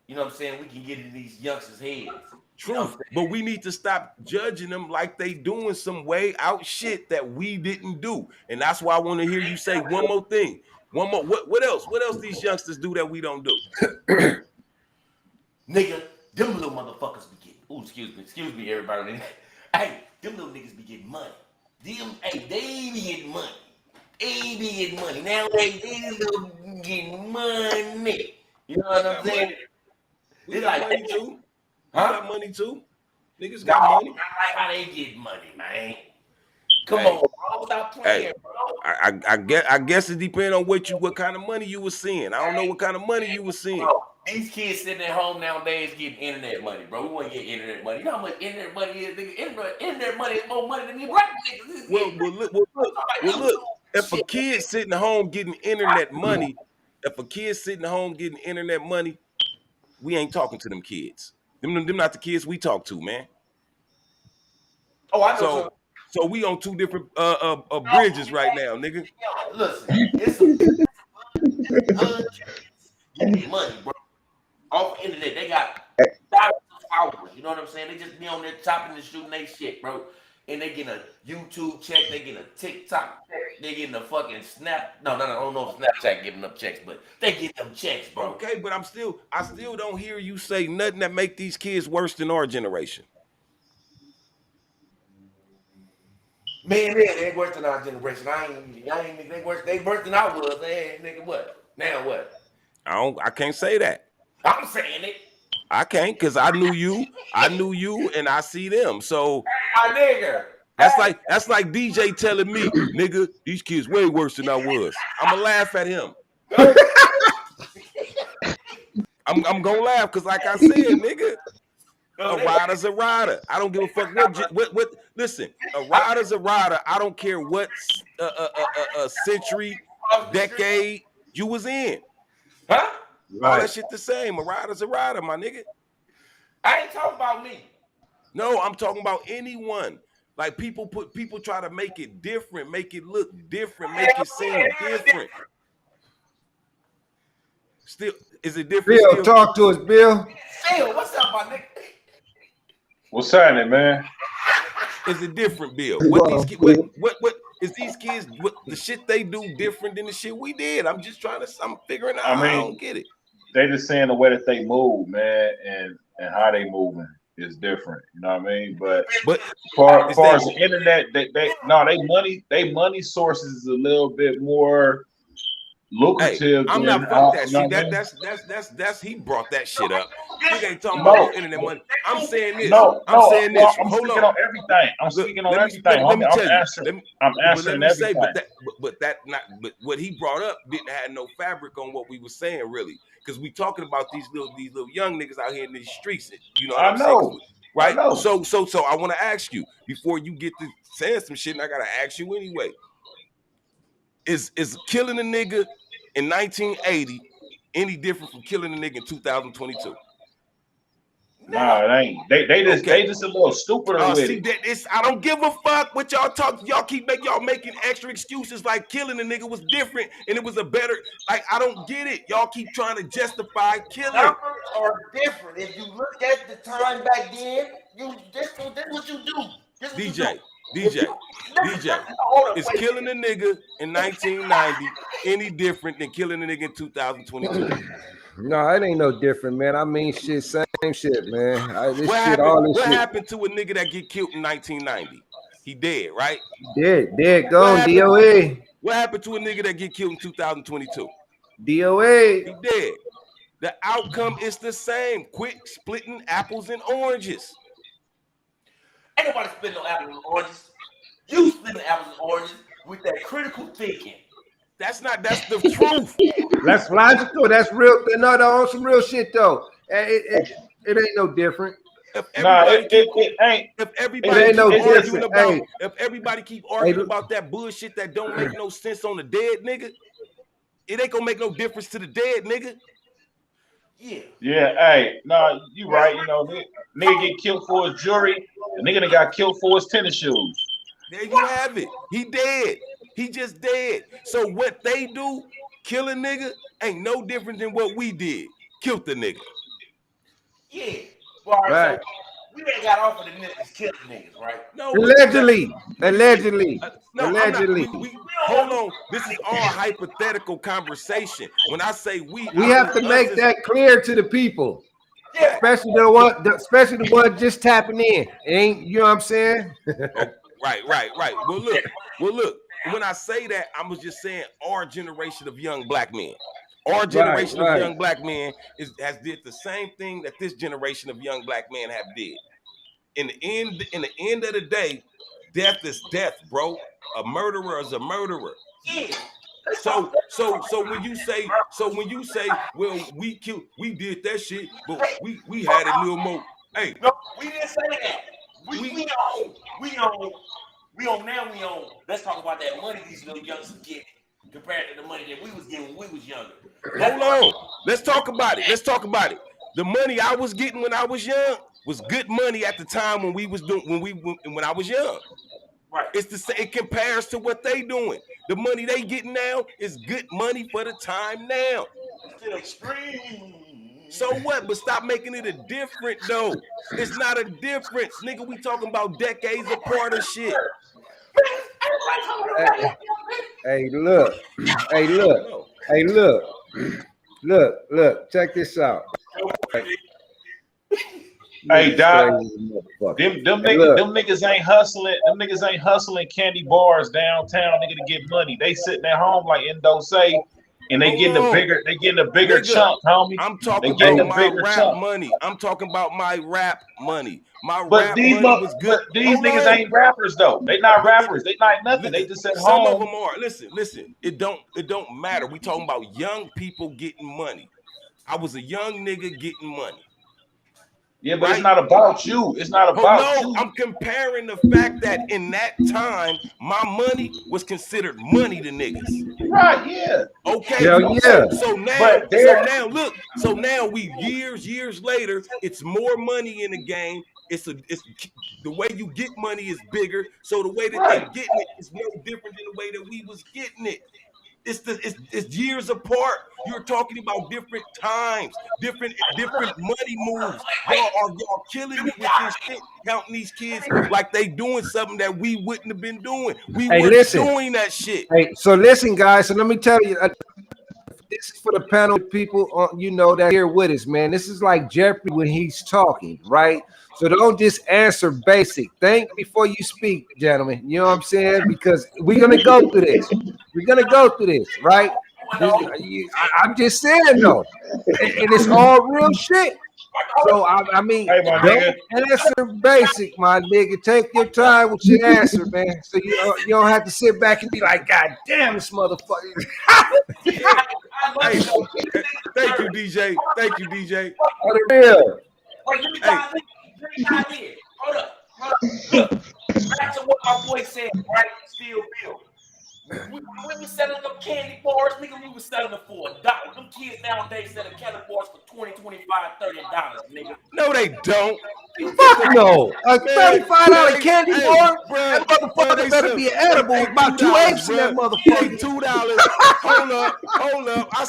you know what I'm saying, we can get in these youngsters' heads. Truth, but we need to stop judging them like they doing some way out shit that we didn't do. And that's why I want to hear you say one more thing. One more. What else? What else these youngsters do that we don't do? Nigga, them little motherfuckers be getting. Ooh, excuse me, everybody. Hey, them little niggas be getting money. They be getting money. They be getting money. Nowadays, they getting money. You know what I'm saying? We got money too. Huh? Got money too. Niggas got money. I like how they get money, man. Come on, bro. Stop playing, bro. I guess it depends on what kind of money you were seeing. I don't know what kind of money you were seeing. Bro, these kids sitting at home nowadays getting internet money, bro. We want to get internet money. You know how much internet money is, nigga? Internet money is more money than these black niggas. Well, look. If a kid sitting at home getting internet money, we ain't talking to them kids. Them not the kids we talk to, man. Oh, I know. So we on two different bridges right now, nigga. Listen, it's some getting money, bro. Off the internet, they got thousands of followers. You know what I'm saying? They just be on there chopping and shooting they shit, bro. And they getting a YouTube check, they getting a TikTok check, they getting a fucking Snap. No, I don't know if Snapchat giving up checks, but they get them checks, bro. Okay, but I still don't hear you say nothing that make these kids worse than our generation. Man, they ain't worse than our generation. They worse than I was. Hey, nigga, what? Now what? I can't say that. I'm saying it. I can't, because I knew you, and I see them. So my nigga. That's like DJ telling me, nigga, these kids way worse than I was. I'ma laugh at him. I'm gonna laugh because, like I said, nigga, a rider's a rider. I don't give a fuck what. Listen, a rider's a rider. I don't care what century decade you was in. Huh? All that shit the same. A rider's a rider, my nigga. I ain't talking about me. No, I'm talking about anyone. Like people try to make it different, make it look different, make it seem different. Still, is it different? Bill, still? talk to us, Bill. Bill, what's up, my nigga? What's happening, man? Is it different, Bill? What Is these kids? What the shit they do different than the shit we did? I'm figuring out. I don't get it. They just saying the way that they move, man, and how they moving is different. You know what I mean? But far as the internet, they money sources is a little bit more lucrative. Hey, I'm not fuck that shit. That's he brought that shit up. We ain't talking about internet money. I'm saying this. I'm saying this. I'm Hold speaking on. on everything. I'm speaking on everything. I'm answering everything. But what he brought up didn't have no fabric on what we were saying really, because we talking about these little young niggas out here in these streets. You know what I'm saying? Right? So I want to ask you before you get to saying some shit, and I gotta ask you anyway. Is killing a nigga in 1980 any different from killing a nigga in 2022? Nah, it ain't. They just a little stupider with it. I don't give a fuck what y'all talk. Y'all keep making extra excuses like killing a nigga was different and it was a better. Like I don't get it. Y'all keep trying to justify killing. Numbers are different. If you look at the time back then, this what you do. DJ. Is killing a nigga in 1990 any different than killing a nigga in 2022? No, it ain't no different, man. I mean, shit, same shit, man. What happened to a nigga that get killed in 1990? He dead, right? Dead, gone, DOA. What happened to a nigga that get killed in 2022? DOA. He dead. The outcome is the same. Quit splitting apples and oranges. Ain't nobody splitting no apples and oranges. You splitting apples and oranges with that critical thinking. That's the truth. That's logical. That's real. No, on some real shit though. It ain't no different. It ain't. If everybody keep arguing Hey, about that bullshit that don't make no sense on the dead nigga, it ain't gonna make no difference to the dead nigga. Yeah, hey, no, you right. You know, nigga get killed for his jewelry. The nigga that got killed for his tennis shoes. There you have it. He dead. He just dead. So what they do, kill a nigga, ain't no different than what we did. Killed the nigga. Yeah. Well, right. So we ain't got off of the niggas killing niggas, right? No. Allegedly. No, allegedly. Hold on. This is all hypothetical conversation. When I say we have to make that clear to the people. Yeah. Especially the one just tapping in. You know what I'm saying? Right. Well, look. When I say that, I was just saying our generation of young black men. Our generation of young black men has did the same thing that this generation of young black men have did. In the end of the day, death is death, bro. A murderer is a murderer. Yeah. So when you say, well, we did that shit, but we had a little more. Hey, no, we didn't say that. We own. Let's talk about that money these little youngsters get compared to the money that we was getting when we was younger. Hold on. Let's talk about it. The money I was getting when I was young was good money at the time when I was young. Right. It compares to what they doing. The money they getting now is good money for the time now. Still extreme. So what? But stop making it a different though. It's not a difference, nigga. We talking about decades apart of shit. Hey, look. Check this out. Hey, Doc, them niggas ain't hustling. Them niggas ain't hustling candy bars downtown, nigga, to get money. They sitting at home like Endo say, and they getting a bigger nigga, chunk, homie. I'm talking about my rap money. I'm talking about my rap money. These niggas ain't rappers though. They not rappers. They not nothing. They just at home. Some of them are. Listen. It don't matter. We talking about young people getting money. I was a young nigga getting money. Yeah, but it's not about you. It's not about you. I'm comparing the fact that in that time, my money was considered money to niggas. Right, yeah. Okay. Yeah. So now we years later, it's more money in the game. It's the way you get money is bigger. So the way that they getting it is no different than the way that we was getting it. It's years apart. You're talking about different times, different money moves. Y'all killing me with this shit, counting these kids like they doing something that we wouldn't have been doing. We weren't doing that shit. Hey, so listen, guys. So let me tell you, this is for the panel of people, that here with us, man. This is like Jeopardy when he's talking, right? So don't just answer basic. Think before you speak, gentlemen. You know what I'm saying? Because we're gonna go through this. We're gonna go through this, right? I'm just saying though, and it's all real shit. So I mean, don't answer basic, my nigga. Take your time with your answer, man. So you don't have to sit back and be like, God damn, this motherfucker. Hey, thank you, DJ. Thank you, DJ. Real. Wait, let me dive in. Hold up. Look, back to what my boy said, right? Still Bill. We were selling them candy bars, nigga. We were selling them for $1. Them kids nowadays selling candy bars for $20, $25, $30, nigga. No, they don't. Fuck no. A $35 candy bar? That motherfucker better be edible. About 2 apes in that motherfucker. $2. Hold up. I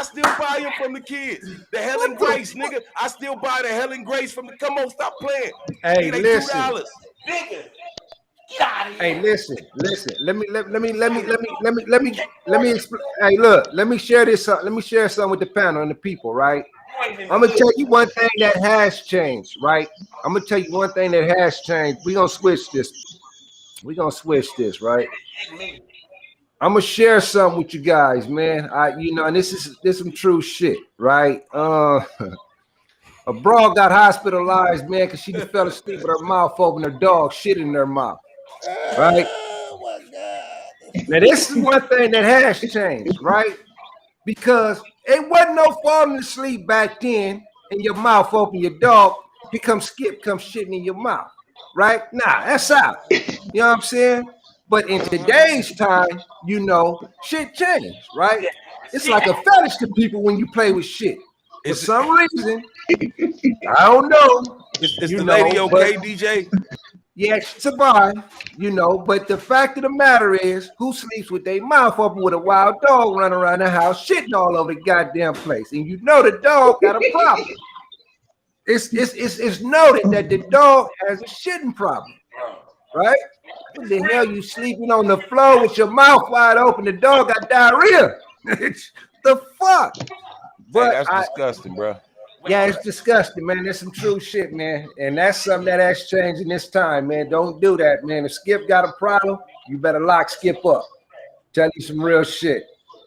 still buy them from the kids. The Helen Grace, nigga. I still buy the Helen Grace from the. Come on, stop playing. Hey, listen. $2. Nigga. Get out of here. Hey, listen. Let me explain. Hey, look. Let me share this. Let me share something with the panel and the people, right? I'm gonna tell you one thing that has changed, right? I'm gonna tell you one thing that has changed. We're gonna switch this. Right? I'm gonna share something with you guys, man. And this is some true shit, right? A broad got hospitalized, man, because she just fell asleep with her mouth open, her dog shit in her mouth. Right? Oh my God. Now, this is one thing that has changed, right? Because it wasn't no falling asleep back then and your mouth open, your dog come shitting in your mouth. Right? Nah, that's out. You know what I'm saying? But in today's time, shit changed, right? It's like a fetish to people when you play with shit. For some reason, I don't know. Is the lady okay, DJ? Yeah, she's survived, but the fact of the matter is, who sleeps with their mouth open with a wild dog running around the house, shitting all over the goddamn place? And the dog got a problem. It's noted that the dog has a shitting problem, right? What the hell you sleeping on the floor with your mouth wide open? The dog got diarrhea. The fuck? But hey, that's disgusting, bro. Yeah, it's disgusting, man. There's some true shit, man. And that's something that has changed in this time, man. Don't do that, man. If Skip got a problem, you better lock Skip up. Tell you some real shit.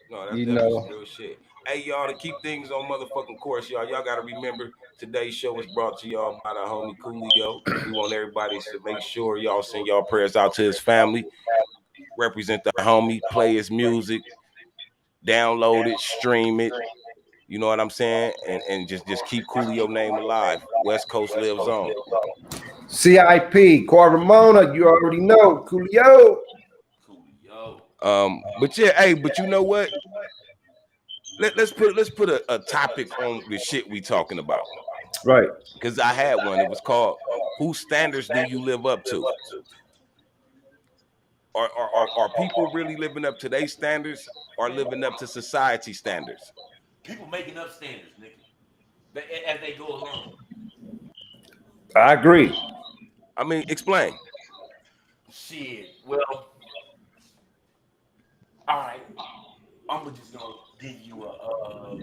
No, that's some real shit. Hey, y'all, to keep things on motherfucking course, y'all got to remember today's show is brought to y'all by the homie Coolio. We want everybody to make sure y'all send y'all prayers out to his family. Represent the homie, play his music, download it, stream it. You know what I'm saying? And just keep Coolio name alive. West Coast lives on. CIP, Corvamona, you already know. Coolio. But yeah, hey, but you know what? Let's put a topic on the shit we talking about. Right. Because I had one. It was called "Whose Standards Do You Live Up To?" Are people really living up to their standards or living up to society standards? People making up standards, nigga, as they go along. I agree. I mean, explain. Shit. Well, all right. I'm just gonna give you a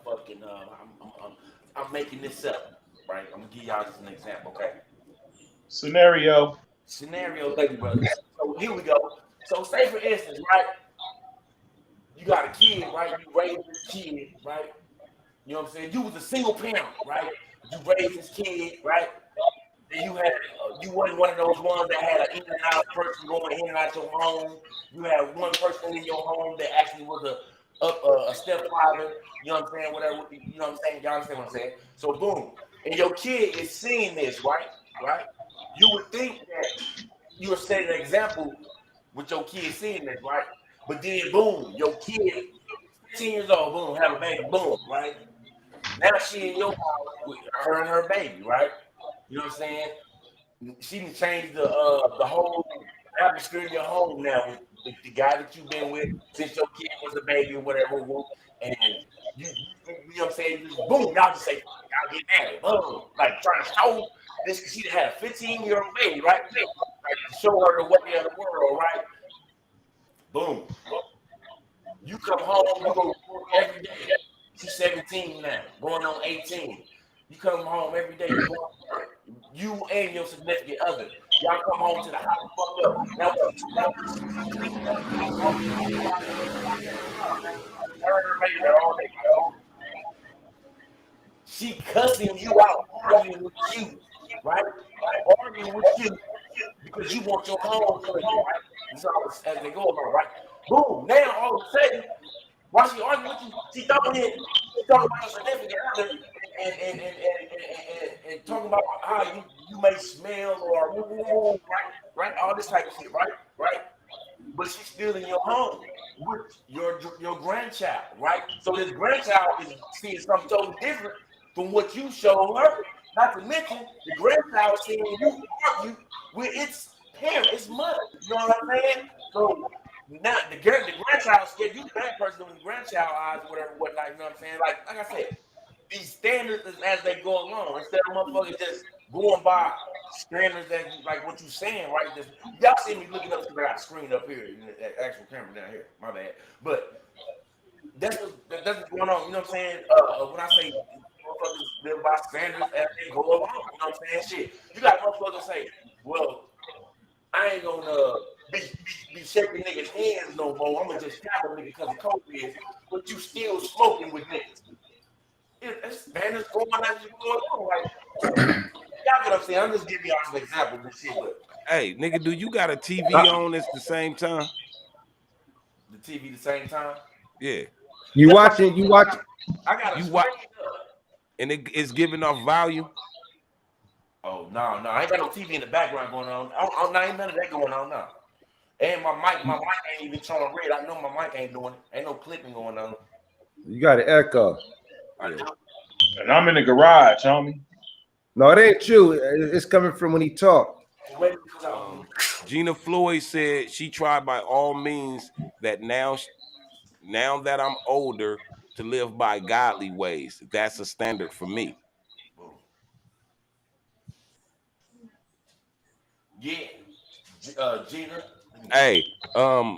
fucking. I'm making this up, right? I'm gonna give y'all just an example, okay? Scenario, thank you, brother. So here we go. So say for instance, right? You got a kid, right? You raised this kid, right? You know what I'm saying? You was a single parent, right? You raised this kid, right? And you wasn't one of those ones that had an in and out person going in and out your home. You had one person in your home that actually was a stepfather, you know what I'm saying, whatever, you know what I'm saying, y'all understand what I'm saying? So boom, and your kid is seeing this, right? Right? You would think that you would set an example with your kid seeing this, right? But then boom, your kid, 15 years old, boom, have a baby, boom, right? Now she in your house with her and her baby, right? You know what I'm saying? She can change the whole atmosphere in your home now with the guy that you've been with since your kid was a baby or whatever, and you know what I'm saying? Just boom, y'all just say, y'all get married, boom, like trying to show this. She had a 15-year-old baby, right? Like to show her the way of the world, right? Boom. You come home, you go to work every day. She's 17 now, going on 18. You come home every day, you go to work. You and your significant other. Y'all come home to the house fucked up. Now, she cussing you out, arguing with you, right? Arguing with you because you want your home clean, right? This is how as they go along, right? Boom. Now all of a sudden, while she arguing with you, she talking about your significant other and talking about how you may smell or right, all this type of shit, right. But she's still in your home with your grandchild, right? So this grandchild is seeing something totally different from what you showed her. Not to mention the grandchild seeing you argue with its parent, its mother. You know what I'm saying? So now the grandchild scared you, the bad person with the grandchild eyes, whatever, whatnot. You know what I'm saying? Like I said, these standards is as they go along instead of motherfuckers just going by standards that you, like what you saying, right? Just y'all see me looking up because I got a screen up here, that actual camera down here. My bad, but that's what's going on. You know what I'm saying? When I say motherfuckers live by standards as they go along, you know what I'm saying? Shit, you got motherfuckers say, well, I ain't gonna be shaking niggas' hands no more. I'm gonna just tap a nigga because of COVID, but you still smoking with niggas. Standards going as you go along. Like, y'all get what I'm saying? I'm just giving y'all some examples and shit. But hey, nigga, do you got a TV on at the same time? The TV the same time? Yeah. You watching? I got a screen up. And it's giving off volume. Oh no, I ain't got no TV in the background going on. I ain't none of that going on now. And my mic ain't even showing red. I know my mic ain't doing it. Ain't no clipping going on. You got an echo. Yeah. And I'm in the garage, homie. No, it ain't you. It's coming from when he talked. Gina Floyd said she tried by all means that now that I'm older to live by godly ways. That's a standard for me. Yeah, Gina. Hey, Yeah.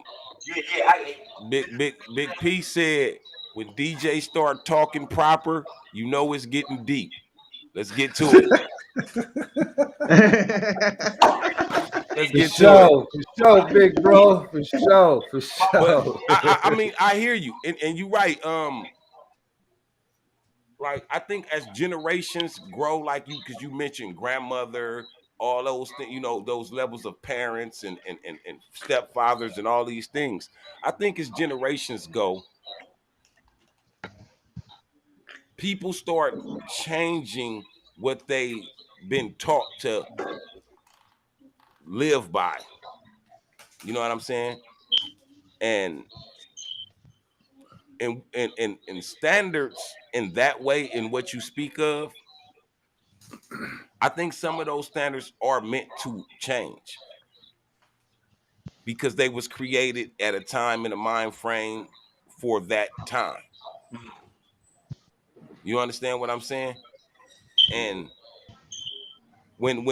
Big P said when DJ start talking proper, you know it's getting deep. Let's get to it. Let's get to it. For sure, big bro. For sure. But I mean, I hear you, and you're right. Like I think as generations grow, like you, because you mentioned grandmother, all those things, you know, those levels of parents and stepfathers and all these things. I think as generations go, people start changing what they been taught to live by. You know what I'm saying? And standards in that way, in what you speak of, I think some of those standards are meant to change because they was created at a time in a mind frame for that time. You understand what I'm saying? And when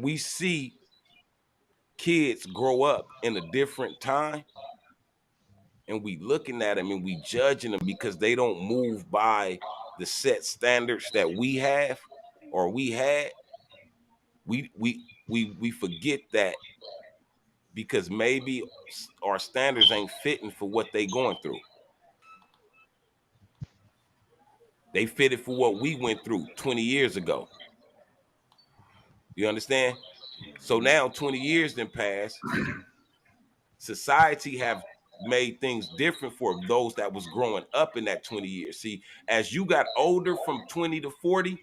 we see kids grow up in a different time and we looking at them and we judging them because they don't move by the set standards that we have or we had, we forget that because maybe our standards ain't fitting for what they going through. They fitted for what we went through 20 years ago. You understand? So now 20 years then passed. Society have made things different for those that was growing up in that 20 years. See, as you got older from 20 to 40,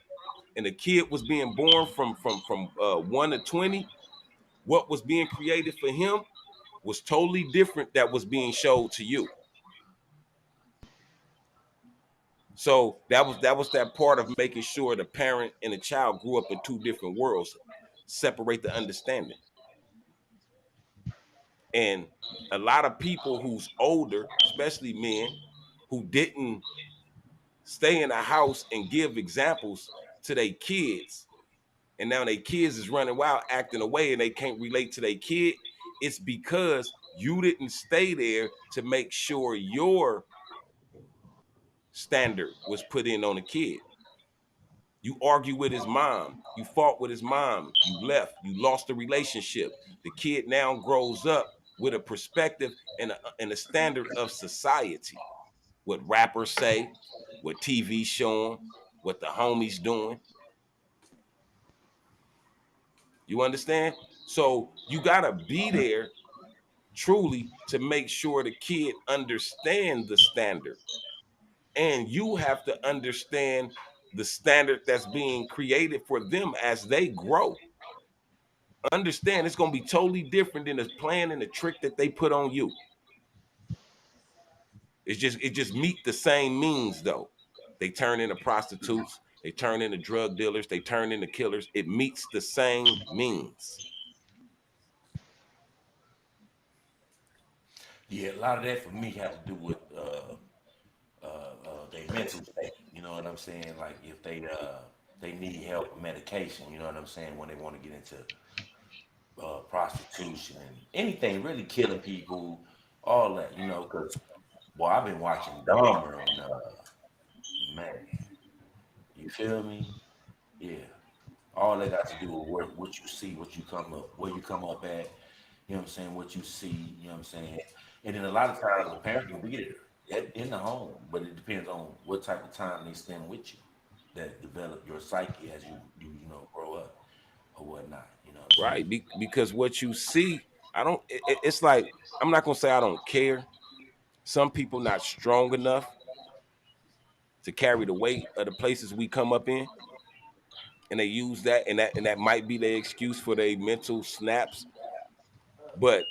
and a kid was being born from 1 to 20, what was being created for him was totally different that was being showed to you. So that was that part of making sure the parent and the child grew up in two different worlds, separate the understanding. And a lot of people who's older, especially men, who didn't stay in a house and give examples to their kids, and now their kids is running wild, acting away, and they can't relate to their kid, it's because you didn't stay there to make sure your standard was put in on the kid. You argue with his mom, you fought with his mom, you left, you lost the relationship. The kid now grows up with a perspective and a standard of society. What rappers say, what TV showing, what the homies doing. You understand? So you gotta be there truly to make sure the kid understands the standard. And you have to understand the standard that's being created for them as they grow. Understand it's gonna be totally different than the plan and the trick that they put on you. It just meet the same means though. They turn into prostitutes, they turn into drug dealers, they turn into killers. It meets the same means. Yeah, a lot of that for me has to do with their mental state. You know what I'm saying? Like if they need help with medication. You know what I'm saying? When they want to get into prostitution and anything, really killing people, all that. You know, because boy, I've been watching Dahmer and man, you feel me? Yeah. All they got to do with what you see, what you come up, where you come up at, you know what I'm saying, what you see, you know what I'm saying. And then a lot of times the parent can be there in the home, but it depends on what type of time they spend with you that develop your psyche as you grow up or whatnot, you know. Right, because what you see, it's like, I'm not gonna say I don't care. Some people not strong enough to carry the weight of the places we come up in, and they use that, and that might be their excuse for their mental snaps. But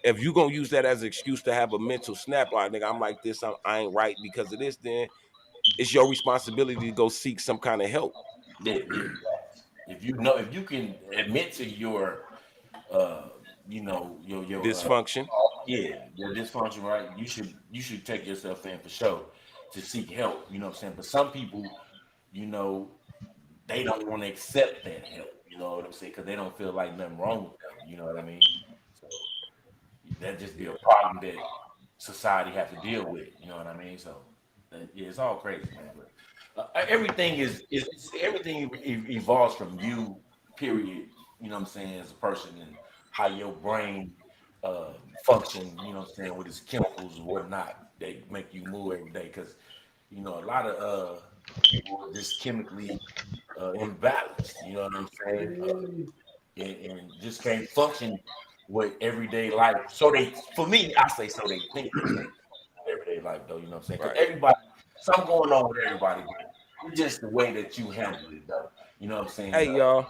if you gonna use that as an excuse to have a mental snap, like nigga, I'm like this, I ain't right because of this, then it's your responsibility to go seek some kind of help. Yeah. If you can admit to your your dysfunction, your dysfunction, right? You should take yourself in for sure to seek help. You know what I'm saying? But some people, they don't want to accept that help. You know what I'm saying? Because they don't feel like nothing wrong with them. You know what I mean? So that just be a problem that society has to deal with. You know what I mean? So yeah, it's all crazy, man. But everything everything evolves from you. Period. You know what I'm saying? As a person and how your brain function. You know what I'm saying? With its chemicals and whatnot, they make you move every day. Because a lot of people are just chemically imbalanced. You know what I'm saying? And just can't function with everyday life. So for me, I say so they think everyday life though. You know what I'm saying? Because everybody, something going on with everybody. It's just the way that you handle it though. You know what I'm saying? Hey y'all,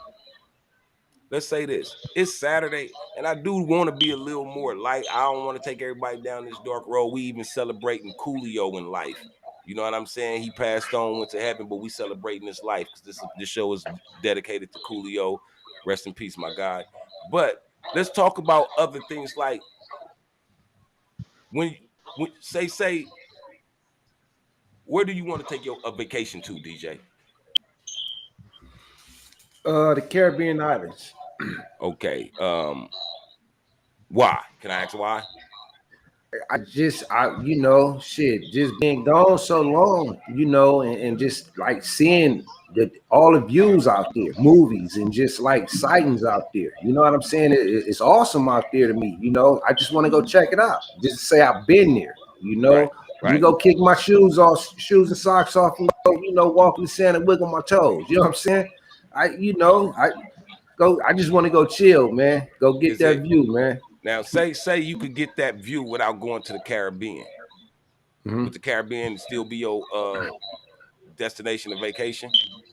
let's say this. It's Saturday, and I do want to be a little more light. I don't want to take everybody down this dark road. We even celebrating Coolio in life. You know what I'm saying? He passed on, went to heaven, but we celebrating his life because this show is dedicated to Coolio. Rest in peace, my guy. But let's talk about other things like when say, where do you want to take a vacation to, DJ? The Caribbean islands. Okay. Why? Can I ask why? Just being gone so long, and just like seeing all the views out there, movies, and just like sightings out there. You know what I'm saying? It's awesome out there to me. I just want to go check it out. Just to say I've been there. Right. You go kick my shoes and socks off, and walk in the sand and wiggle my toes. You know what I'm saying? I just want to go chill, man. Go get that view, man. Now, say you could get that view without going to the Caribbean. Mm-hmm. Would the Caribbean still be your destination of vacation?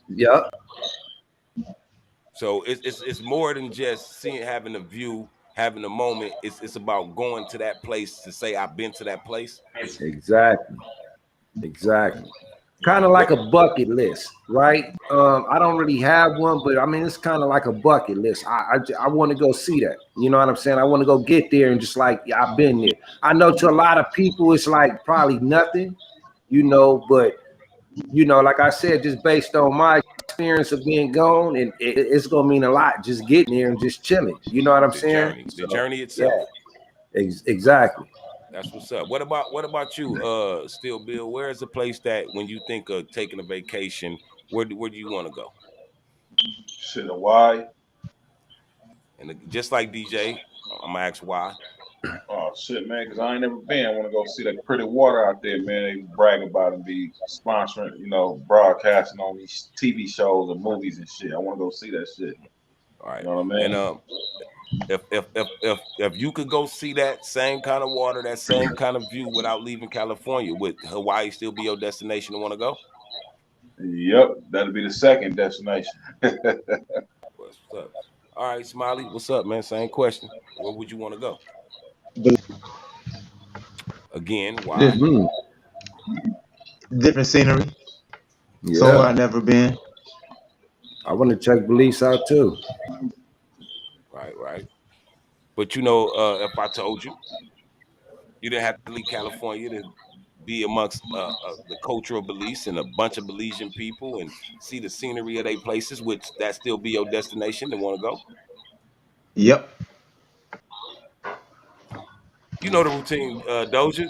Yep. So it's more than just having a view, having a moment. It's about going to that place to say I've been to that place. Exactly. Okay. Kind of like a bucket list, right? I don't really have one, but I mean it's kind of like a bucket list. I want to go see that. You know what I'm saying? I want to go get there and just like I've been there. I know to a lot of people it's like probably nothing, but like I said, just based on my experience of being gone, and it's gonna mean a lot just getting there and just chilling. You know what I'm saying? The journey itself. Yeah, exactly. That's what's up. What about you, Still Bill? Where is the place that when you think of taking a vacation, where do you want to go? Shit, why? And just like DJ, I'm gonna ask why. Oh shit, man, because I ain't never been. I want to go see that pretty water out there, man. They brag about and be sponsoring, broadcasting on these TV shows and movies and shit. I want to go see that shit. All right, you know what I mean? And if you could go see that same kind of water, that same kind of view without leaving California, would Hawaii still be your destination to want to go? Yep, that'll be the second destination. What's up? All right, Smiley, what's up, man? Same question. Where would you want to go? Again, why? Different scenery. Yeah. Somewhere I've never been. I want to check Belize out too. Right. But if I told you, you didn't have to leave California to be amongst the culture of Belize and a bunch of Belizean people and see the scenery of their places, which that still be your destination to want to go? Yep. You know the routine, Doja?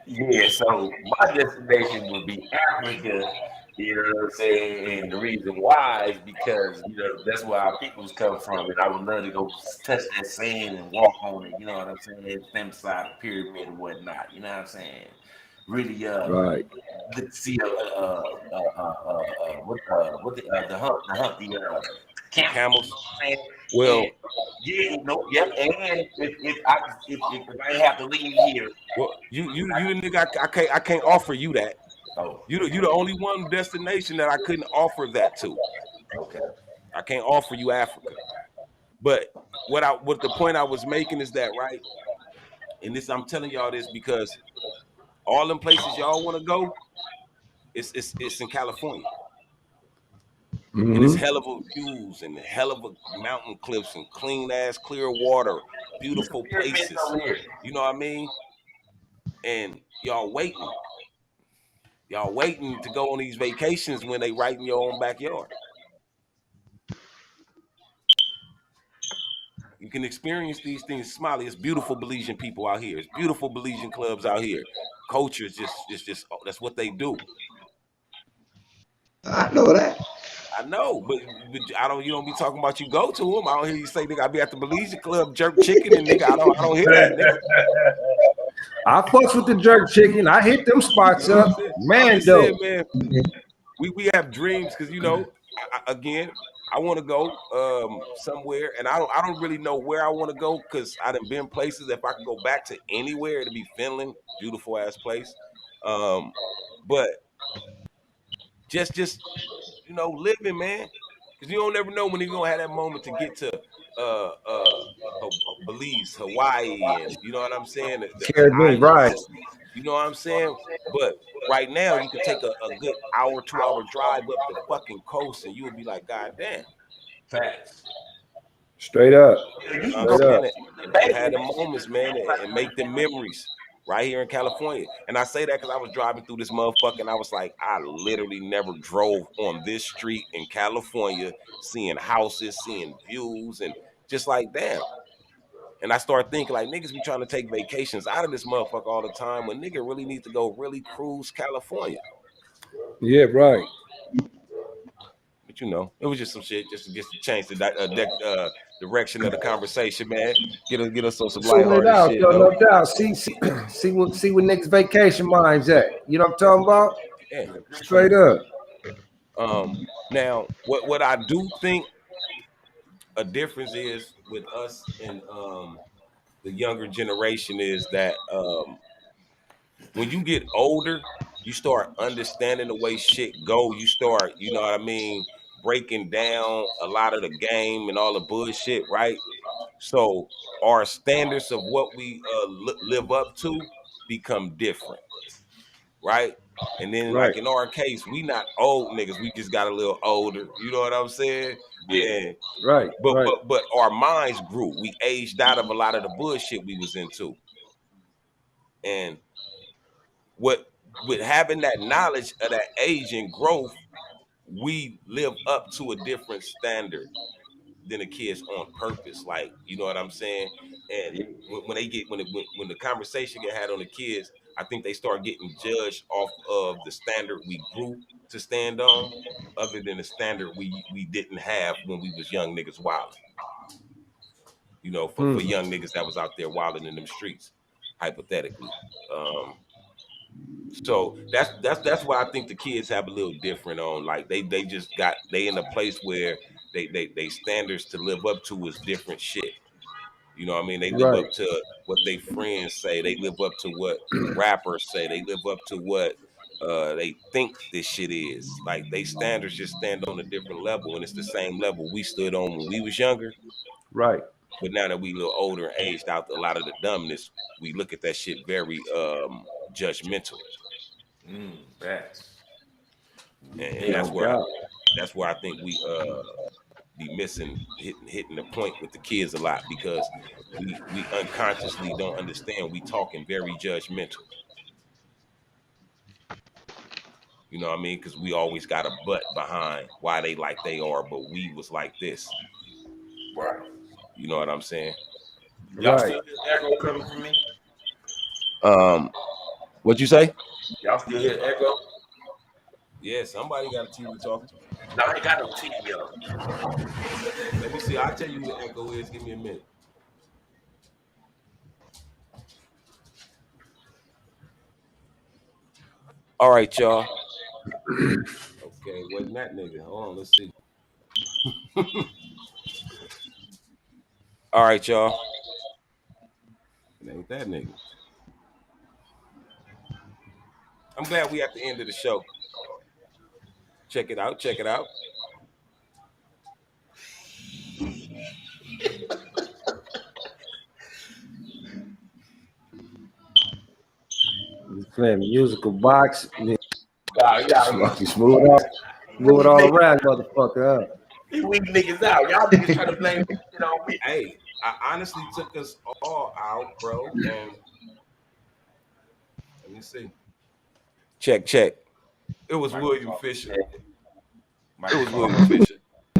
Yeah, so my destination would be Africa, you know what I'm saying? And the reason why is because, that's where our peoples come from. And I would love to go touch that sand and walk on it, you know what I'm saying? Stand beside the pyramid and whatnot, you know what I'm saying? Really, Right. let's see, the Camels. Well, and, and if I ain't have to leave here. Well, you the nigga I can't offer you that. Oh. You the only one destination that I couldn't offer that to. Okay. I can't offer you Africa. But what the point I was making is that, right? And this, I'm telling y'all this because all them places y'all want to go, it's in California. Mm-hmm. And it's hell of a views and hell of a mountain cliffs and clean ass clear water, beautiful places. You know what I mean? And y'all waiting to go on these vacations when they right in your own backyard. You can experience these things. Smiley, it's beautiful Belizean people out here. It's beautiful Belizean clubs out here. Culture is just that's what they do. I know that. I know, but you don't be talking about you go to them. I don't hear you say, nigga, I be at the Belizean club jerk chicken and nigga, I don't hear that, nigga. I fucks with the jerk chicken. I hit them spots up. Man, though. Man, we have dreams because again, I want to go somewhere, and I don't really know where I want to go because I done been places. If I could go back to anywhere, it'd be Finland, beautiful ass place. But just living, man, because you don't never know when you're gonna have that moment to get to Belize, Hawaii, and you know what I'm saying. Caribbean, right? You know what I'm saying. But right now, you can take a good hour, 2-hour drive up the fucking coast, and you would be like, God damn. Facts. Straight up. You know and had the moments, man, and make them memories right here in California. And I say that because I was driving through this motherfucker, and I was like, I literally never drove on this street in California, seeing houses, seeing views, and just like, damn. And I started thinking, like, niggas be trying to take vacations out of this motherfucker all the time when nigga really need to go really cruise California. Yeah, right. But it was just some shit just to change the direction of the conversation, man. Get us on some lighthearted shit. No doubt. See what niggas vacation minds at. You know what I'm talking about? Yeah. Straight up. Now, what I do think a difference is with us and the younger generation is that when you get older, you start understanding the way shit go. You start, you know what I mean, breaking down a lot of the game and all the bullshit, right? So our standards of what we live up to become different, right? And then, Right. like in our case, we not old niggas. We just got a little older. You know what I'm saying? Yeah. And Right. Right. but our minds grew. We aged out of a lot of the bullshit we was into. And what with having that knowledge of that age and growth, we live up to a different standard than the kids on purpose. Like, you know what I'm saying? And when they get when the conversation get had on the kids, I think they start getting judged off of the standard we grew to stand on, other than the standard we didn't have when we was young niggas wilding. You know, for young niggas that was out there wilding in them streets, hypothetically. So that's why I think the kids have a little different on. Like they just got they in a place where they standards to live up to is different shit. You know what I mean? They live Right. up to what they friends say. They live up to what rappers say. They live up to what they think this shit is. Like they standards just stand on a different level, and it's the same level we stood on when we was younger. Right. But now that we a little older and aged out a lot of the dumbness, we look at that shit very judgmental. Facts. And No that's where I think we be missing hitting the point with the kids a lot, because we unconsciously don't understand. We talking very judgmental. You know what I mean? Because we always got a butt behind why they like they are, but we was like this. Right. You know what I'm saying? Y'all Right. still hear echo coming from me? What'd you say? Y'all still hear echo? Yeah, somebody got a TV talking. No, I ain't got no TV on. Let me see. I'll tell you who the echo is. Give me a minute. All right, y'all. Okay, wasn't that nigga? Hold on, let's see. All right, y'all. It ain't that nigga. I'm glad we at the end of the show. Check it out. Check it out. Playing musical box. Y'all Smooth it all around, motherfucker. Huh? these weak niggas out. Y'all niggas trying to blame shit on me. Hey, I honestly took us all out, bro. And let me see. Check. It was William Fisher. It was William Fisher.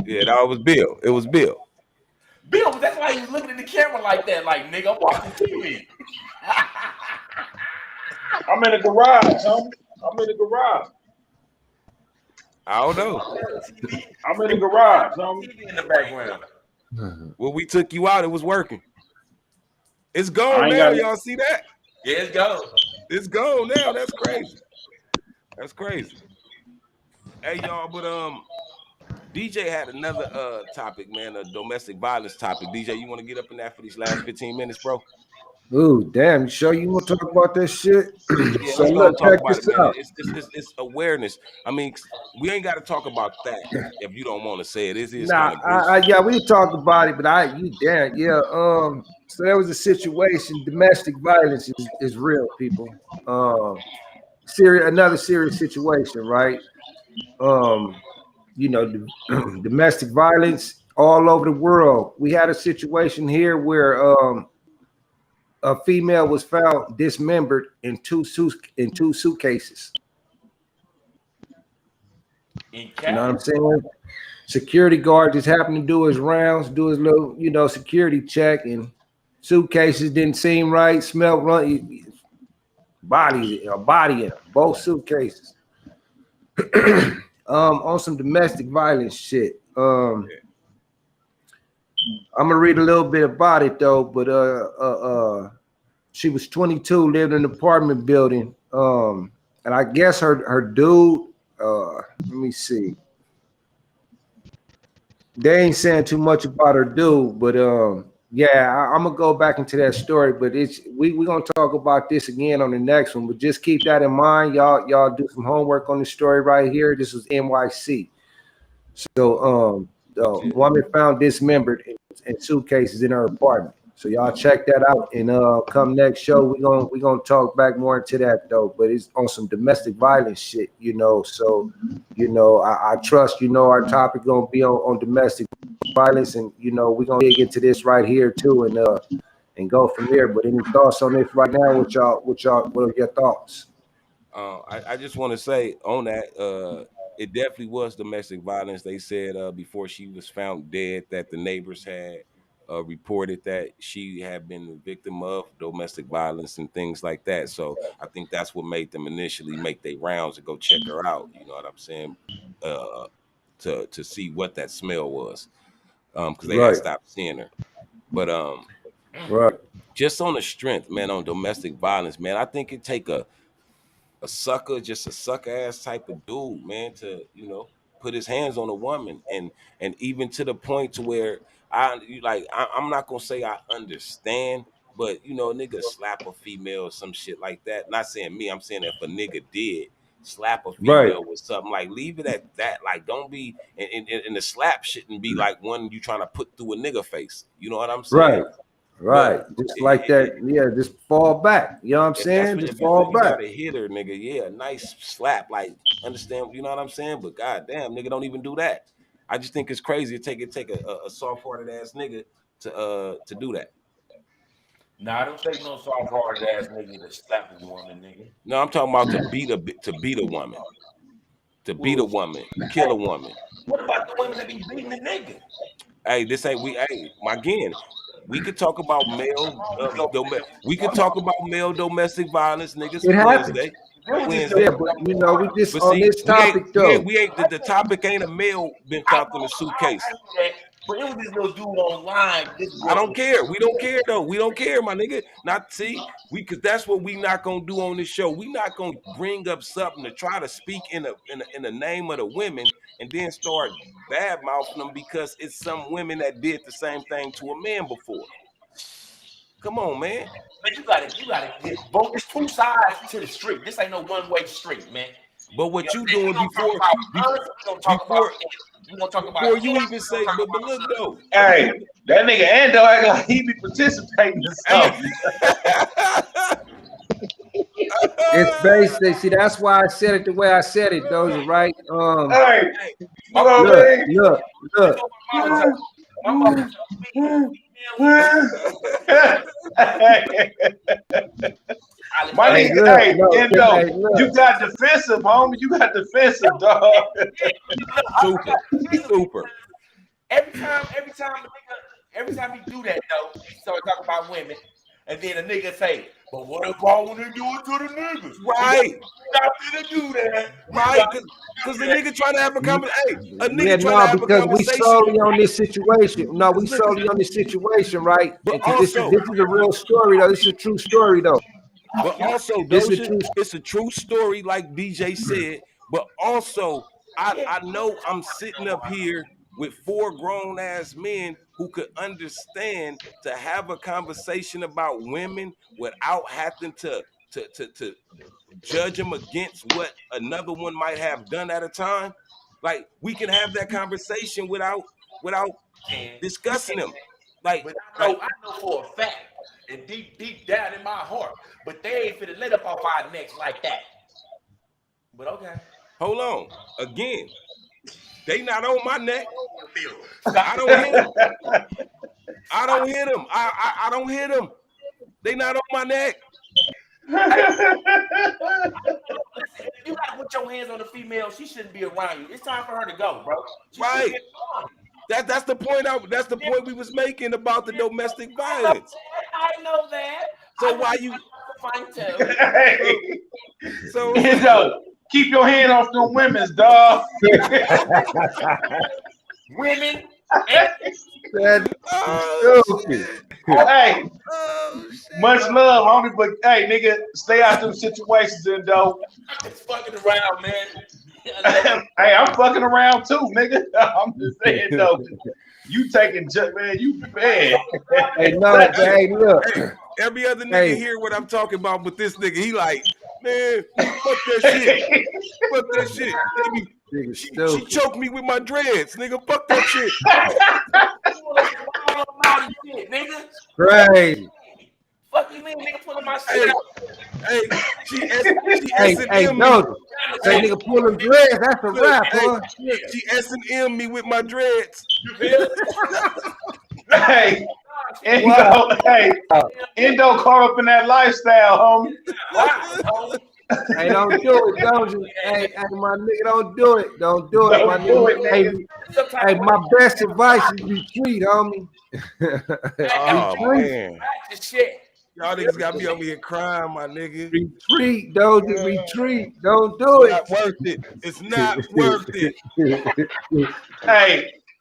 Yeah, that was Bill. It was Bill. Bill, that's why he was looking at the camera like that, like, nigga, I'm watching TV. I'm in the garage, homie. I'm in the garage. I don't know. I'm in the garage, homie. TV in the background. When we took you out, it was working. It's gone now. Y'all see that? Yeah, it's gone. It's gone now. That's crazy. That's crazy. Hey, y'all, but DJ had another topic, man, a domestic violence topic. DJ, you want to get up in that for these last 15 minutes, bro? Ooh, damn! You sure you want to talk about this shit? Yeah, So let's look, talk check about this it, man. out. It's awareness. I mean, we ain't got to talk about that if you don't want to say it. It is Nah, kind of yeah, we talked about it, but yeah. So there was a situation. Domestic violence is real, people. Another serious situation, right? Domestic violence all over the world. We had a situation here where a female was found dismembered in two suitcases. You know what I'm saying? Security guard just happened to do his rounds, do his little, security check, and suitcases didn't seem right, smelled wrong. Body in them, both suitcases. On some domestic violence shit. I'm gonna read a little bit about it though, but she was 22, lived in an apartment building. And I guess her dude, let me see. They ain't saying too much about her dude, but Yeah, I'm gonna go back into that story, but we're gonna talk about this again on the next one. But just keep that in mind, y'all do some homework on the story right here. This was NYC. So the woman found dismembered in suitcases in her apartment. So y'all check that out, and come next show we gonna talk back more into that though. But it's on some domestic violence shit, you know. So I trust our topic gonna be on domestic violence, and we're gonna dig into this right here too, and go from there. But any thoughts on this right now? What are your thoughts? I just want to say on that, it definitely was domestic violence. They said before she was found dead that the neighbors had reported that she had been the victim of domestic violence and things like that. So I think that's what made them initially make their rounds and go check her out. You know what I'm saying? To see what that smell was, because they had Right, stopped seeing her. But right, just on the strength, man, on domestic violence, man, I think it take a sucker, just a sucker ass type of dude, man, to put his hands on a woman, and even to the point to where I'm not gonna say I understand, but a nigga slap a female or some shit like that. Not saying me, I'm saying if a nigga did slap a right, female with something, like leave it at that. Like don't be, and the slap shouldn't be like one you trying to put through a nigga face. You know what I'm saying? right. But Right, just like that. Yeah, just fall back. You know what I'm saying? Just if fall you back. gotta hit her, nigga, yeah, nice slap, like understand, you know what I'm saying? But goddamn, nigga, don't even do that. I just think it's crazy to take a soft-hearted ass nigga to do that. Nah, I don't take no soft hearted ass nigga to slap a woman, nigga. No, I'm talking about to beat a woman, kill a woman. What about the women that be beating the nigga? Hey, this ain't again. We could talk about we could talk about male domestic violence, niggas, It happens. Wednesday. Yeah, but we just But on see, this topic though. we ain't the topic ain't a male been found in a suitcase. But it was this little dude online. I don't care. We don't care though. We don't care, my nigga. Not see, because that's what we not gonna do on this show. We not gonna bring up something to try to speak in the name of the women and then start bad mouthing them because it's some women that did the same thing to a man before. Come on, man. Man, you gotta get both. There's two sides to the street. This ain't no one-way street, man. But what you doing before you even say, but look though. Hey, that nigga Ando act like he be participating in stuff. It's basically, see, that's why I said it the way I said it, though, right? Hey, look. My nigga, Endo, you got defensive, homie. You got defensive, dog. Super. Every time he do that, though, he start talking about women, and then a nigga say, "But what about when they do it to the niggas?" Right. Not gonna do that. Right. Because the nigga trying to have a conversation. Hey, a nigga trying to have a conversation. We solely on this situation. No, we solely on this situation, right? But this is a real story, though. This is a true story, though. But also, it's a true story, like DJ said. But also, I know I'm sitting up here with 4 grown ass men who could understand to have a conversation about women without having to judge them against what another one might have done at a time. Like we can have that conversation without discussing them. Like, but I know for a fact, and deep down in my heart, but they ain't finna let up off our necks like that. But okay. Hold on. Again, they not on my neck. I don't hit them. I don't hit them. They not on my neck. You gotta put your hands on the female. She shouldn't be around you. It's time for her to go, bro. Right. That's the point. That's the point we was making about the domestic violence. I know that. So why you fight too? So keep your hand off them women's, dog. Women. Hey, much love, homie, but hey, nigga, stay out them situations, Endo. I'm just fucking around, man. Hey, I'm fucking around too, nigga. I'm just saying, though. You taking man, you man. Hey, no, hey, look. Hey, every other nigga hear what I'm talking about, but this nigga, he like, man, fuck that shit. Fuck that shit. She choked me with my dreads, nigga. Fuck that shit. Crazy. Fuck you mean, nigga, pulling my shit out. Hey, she no. Say nigga pulling dreads, that's a rap, huh? She S&M me with my dreads. Hey, Endo caught up in that lifestyle, homie. Hey, don't do it, don't you? Hey, my nigga, don't do it. Don't do it, my nigga. Hey, my best advice is retreat, homie. Oh, man. Shit. Y'all niggas got me over here crying, my nigga. Retreat, Doja, retreat. Don't do it. It's not worth it. It's not worth it.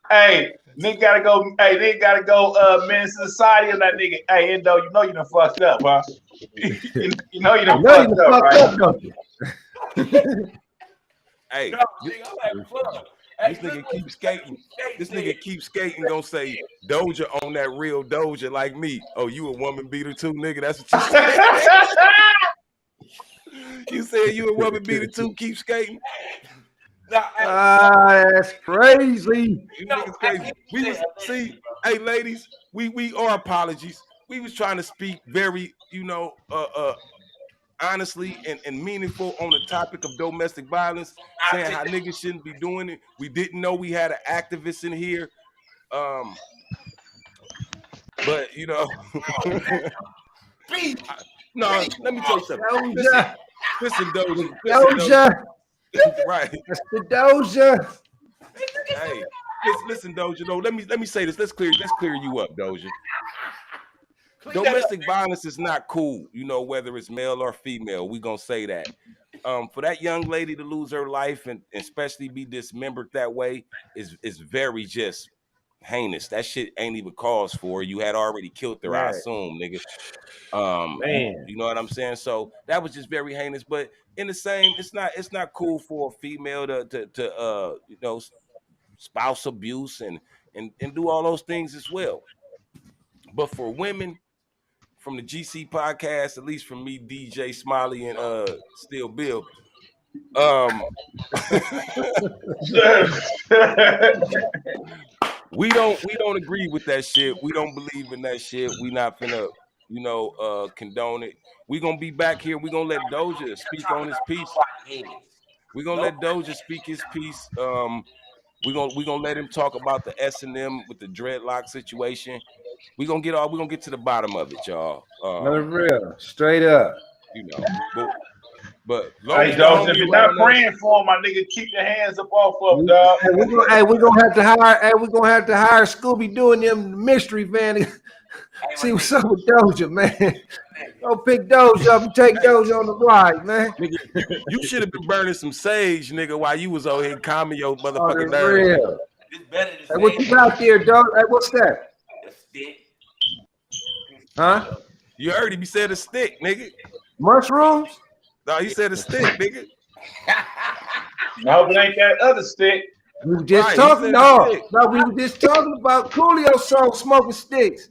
Hey, nigga gotta go. Hey, nigga gotta go. Men's society on that nigga. Hey, Endo, you know you done fucked up, huh? you know you done fucked up, right? Hey, this nigga keeps skating. This nigga keeps skating. Gonna say Doja on that real Doja like me. Oh, you a woman beater too, nigga? That's what you said. You said you a woman beater too. Keep skating. That's crazy. You niggas crazy. See, hey ladies, we are apologies. We was trying to speak very, honestly and meaningful on the topic of domestic violence, saying how niggas shouldn't be doing it. We didn't know we had an activist in here. But no, let me tell you something. Listen, Doja. Right. That's the Doja. Hey, listen, Doja. No, let me say this. Let's clear you up, Doja. Domestic violence is not cool, whether it's male or female. We gonna say that. For that young lady to lose her life and especially be dismembered that way is very just heinous. That shit ain't even cause for. You had already killed her, I assume, nigga. Man. You know what I'm saying? So that was just very heinous. But in the same, it's not cool for a female to spouse abuse and do all those things as well. But for women, from the GC podcast, at least from me, DJ Smiley, and Still Bill, we don't agree with that shit. We don't believe in that shit. We not finna condone it. We gonna be back here. We gonna let Doja speak on his piece. We gonna let Doja speak his piece. We gonna let him talk about the S&M with the dreadlock situation. We gonna get to the bottom of it, y'all. Real, straight up. But hey, Doja, if you're not praying for him, my nigga, keep your hands up off of him, dog. We're gonna have to hire. Hey, we're gonna have to hire Scooby Doo and them mystery van. See what's up with Doja, man. Go pick Doja up and take Doja on the ride, man. Nigga, you should have been burning some sage, nigga, while you was over here calming your motherfucking nerves. Hey, what you got there, Doja? Hey, what's that? A stick. Huh? You heard him. He said a stick, nigga. Mushrooms? No, he said a stick, nigga. I hope it ain't that other stick. We were just talking. No, we were just talking about Coolio's song "Smoking Sticks."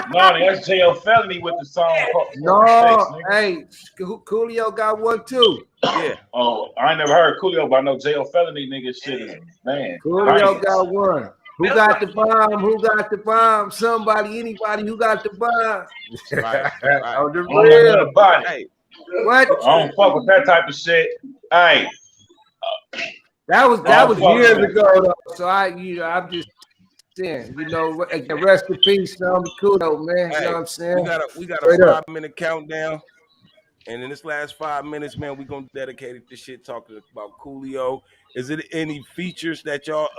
No, that's jail felony with the song. No, hey, Coolio got one too. Yeah. Oh, I ain't never heard Coolio, but I know jail felony nigga shit is man. Coolio got one. Who got the bomb? Who got the bomb? Somebody, anybody who got the bomb. Right. On the real. Hey, what? I don't fuck with that type of shit. Hey. That was years ago though. So I'm just saying, rest in peace, Coolio, man. Hey, you know what I'm saying? We got a 5-minute countdown. And in this last 5 minutes, man, we're gonna dedicate it to shit talking about Coolio. Is it any features that y'all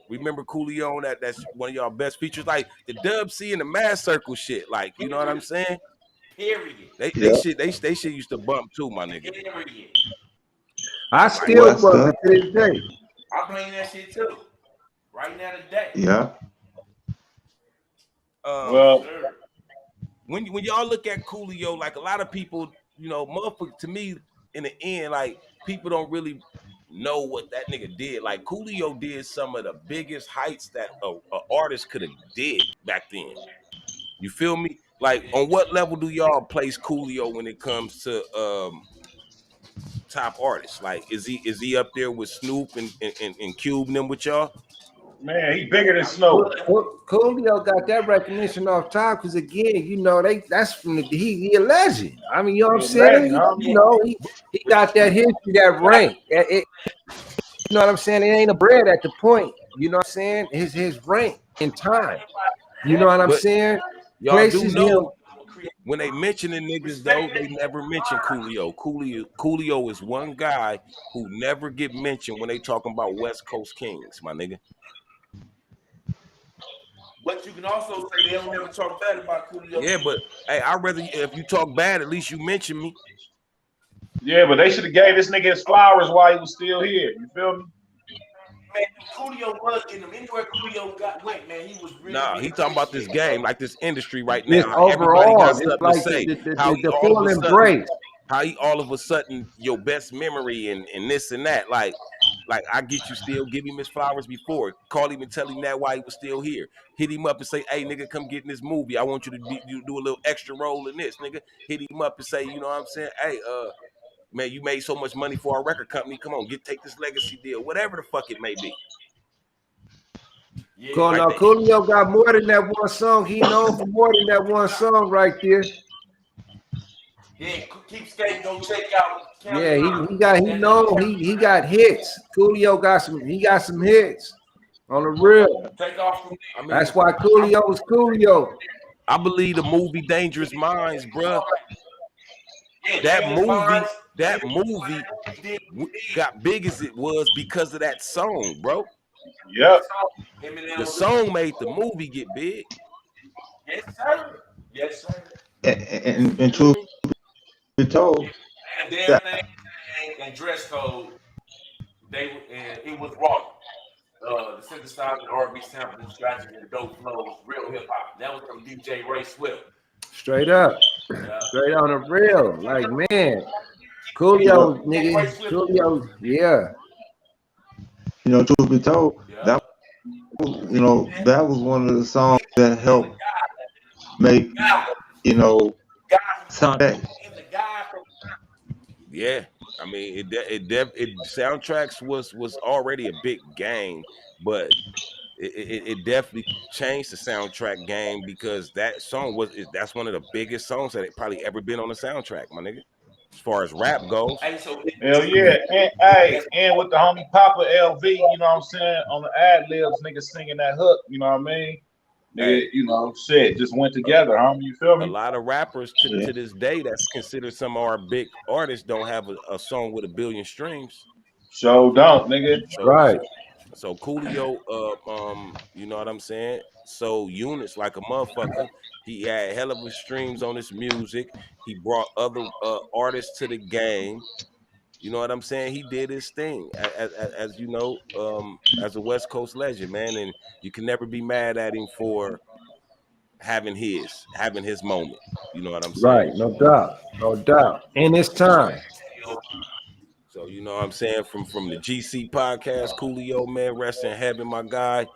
remember Coolio on that's one of y'all best features? Like the Dub C and the Mad Circle shit, like, you know what I'm saying? Period. They shit used to bump too, my nigga. Period. I still bump it to this day. I'm playing that shit too. Right now today. Yeah. Well, when y'all look at Coolio, like a lot of people, motherfucker, to me, in the end, like people don't really know what that nigga did. Like Coolio did some of the biggest heights that a artist could have did back then. You feel me? Like, on what level do y'all place Coolio when it comes to top artists? Like, is he up there with Snoop and Cube and them with y'all? Man, he bigger than Snoop. Coolio got that recognition off top because again, you know, that's from he a legend. I mean, you know what I'm saying? You know, he got that history, that rank. You know what I'm saying? It ain't a bread at the point. You know what I'm saying? His rank in time. You know what I'm saying? Y'all do know when they mentioning niggas though, they never mention Coolio. Coolio is one guy who never get mentioned when they talking about West Coast Kings, my nigga. But you can also say they don't ever talk bad about Coolio. Yeah, but hey, I'd rather if you talk bad, at least you mention me. Yeah, but they should have gave this nigga his flowers while he was still here. You feel me? Man, Coolio was in them. Anywhere Coolio went, man, he was really. Nah, he talking about this game, like this industry right This now. Like everybody overall, got it's something like to say. the full embrace. How he all of a sudden your best memory and this and that. Like I get you still give him his flowers before. Call him and tell him that while he was still here. Hit him up and say, hey, nigga, come get in this movie. I want you to do a little extra role in this, nigga. Hit him up and say, you know what I'm saying? Hey, man, you made so much money for our record company. Come on, take this legacy deal, whatever the fuck it may be. Yeah, Coolio got more than that one song. He known for more than that one song right there. Yeah, keep skating, go check out. Yeah, he got hits. Coolio got some hits on the real. Take off from I mean, that's why Coolio was Coolio. I believe the movie Dangerous Minds, bro. That movie got big as it was because of that song, bro. Yep. The song made the movie get big. Yes, sir. Yes, sir. And truth be told, and dress code, it was raw. The synthesizer, R&B sampling, strategy, and the dope flows, real hip hop. That was from DJ Ray Swift. Straight up, straight on the real. Like man, Coolio, nigga, Coolio, yeah. You know, truth be told, that was one of the songs that helped make sound. Yeah, I mean, it soundtracks was already a big game, but it definitely changed the soundtrack game because that song that's one of the biggest songs that it probably ever been on the soundtrack, my nigga. As far as rap goes. Hell yeah. And with the homie Papa LV, you know what I'm saying, on the ad libs, niggas singing that hook, you know what I mean? Nigga, shit just went together, homie. You feel me? A lot of rappers to this day that's considered some of our big artists don't have a song with 1 billion streams. So don't, nigga. Right. So Coolio, you know what I'm saying? So units like a motherfucker. He had hell of a streams on his music. He brought other artists to the game. You know what I'm saying? He did his thing, as you know, as a West Coast legend, man. And you can never be mad at him for having his moment. You know what I'm saying? Right, no doubt. In his time. So you know what I'm saying? From the Gc.Podcast, Coolio, man, rest in heaven, my guy.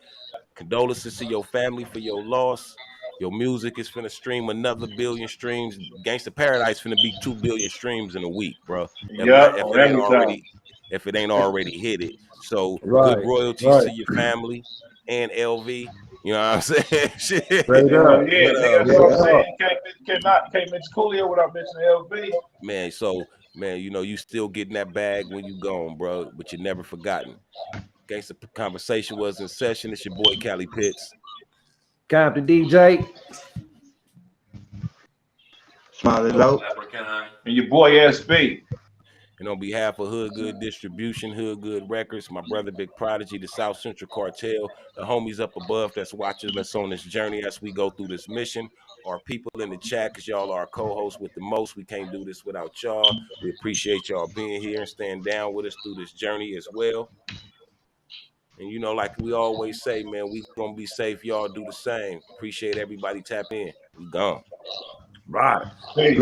Condolences to your family for your loss. Your music is finna stream another 1 billion streams. Gangsta Paradise finna be 2 billion streams in a week, bro. If it ain't already hit it. So good royalties to your family and LV. You know what I'm saying? Shit. Can't mention Coolio without mentioning LV. Man, you know, you still getting that bag when you gone, bro, but you're never forgotten. Gangsta Conversation was in session. It's your boy Cali Pitts. Compton DJ. Smiley Low. And your boy SB. And on behalf of Hood Good Distribution, Hood Good Records, my brother Big Prodigy, the South Central Cartel, the homies up above that's watching us on this journey as we go through this mission, our people in the chat, because y'all are our co-hosts with the most. We can't do this without y'all. We appreciate y'all being here and staying down with us through this journey as well. And, you know, like we always say, man, we going to be safe. Y'all do the same. Appreciate everybody tap in. We gone. Right. Peace.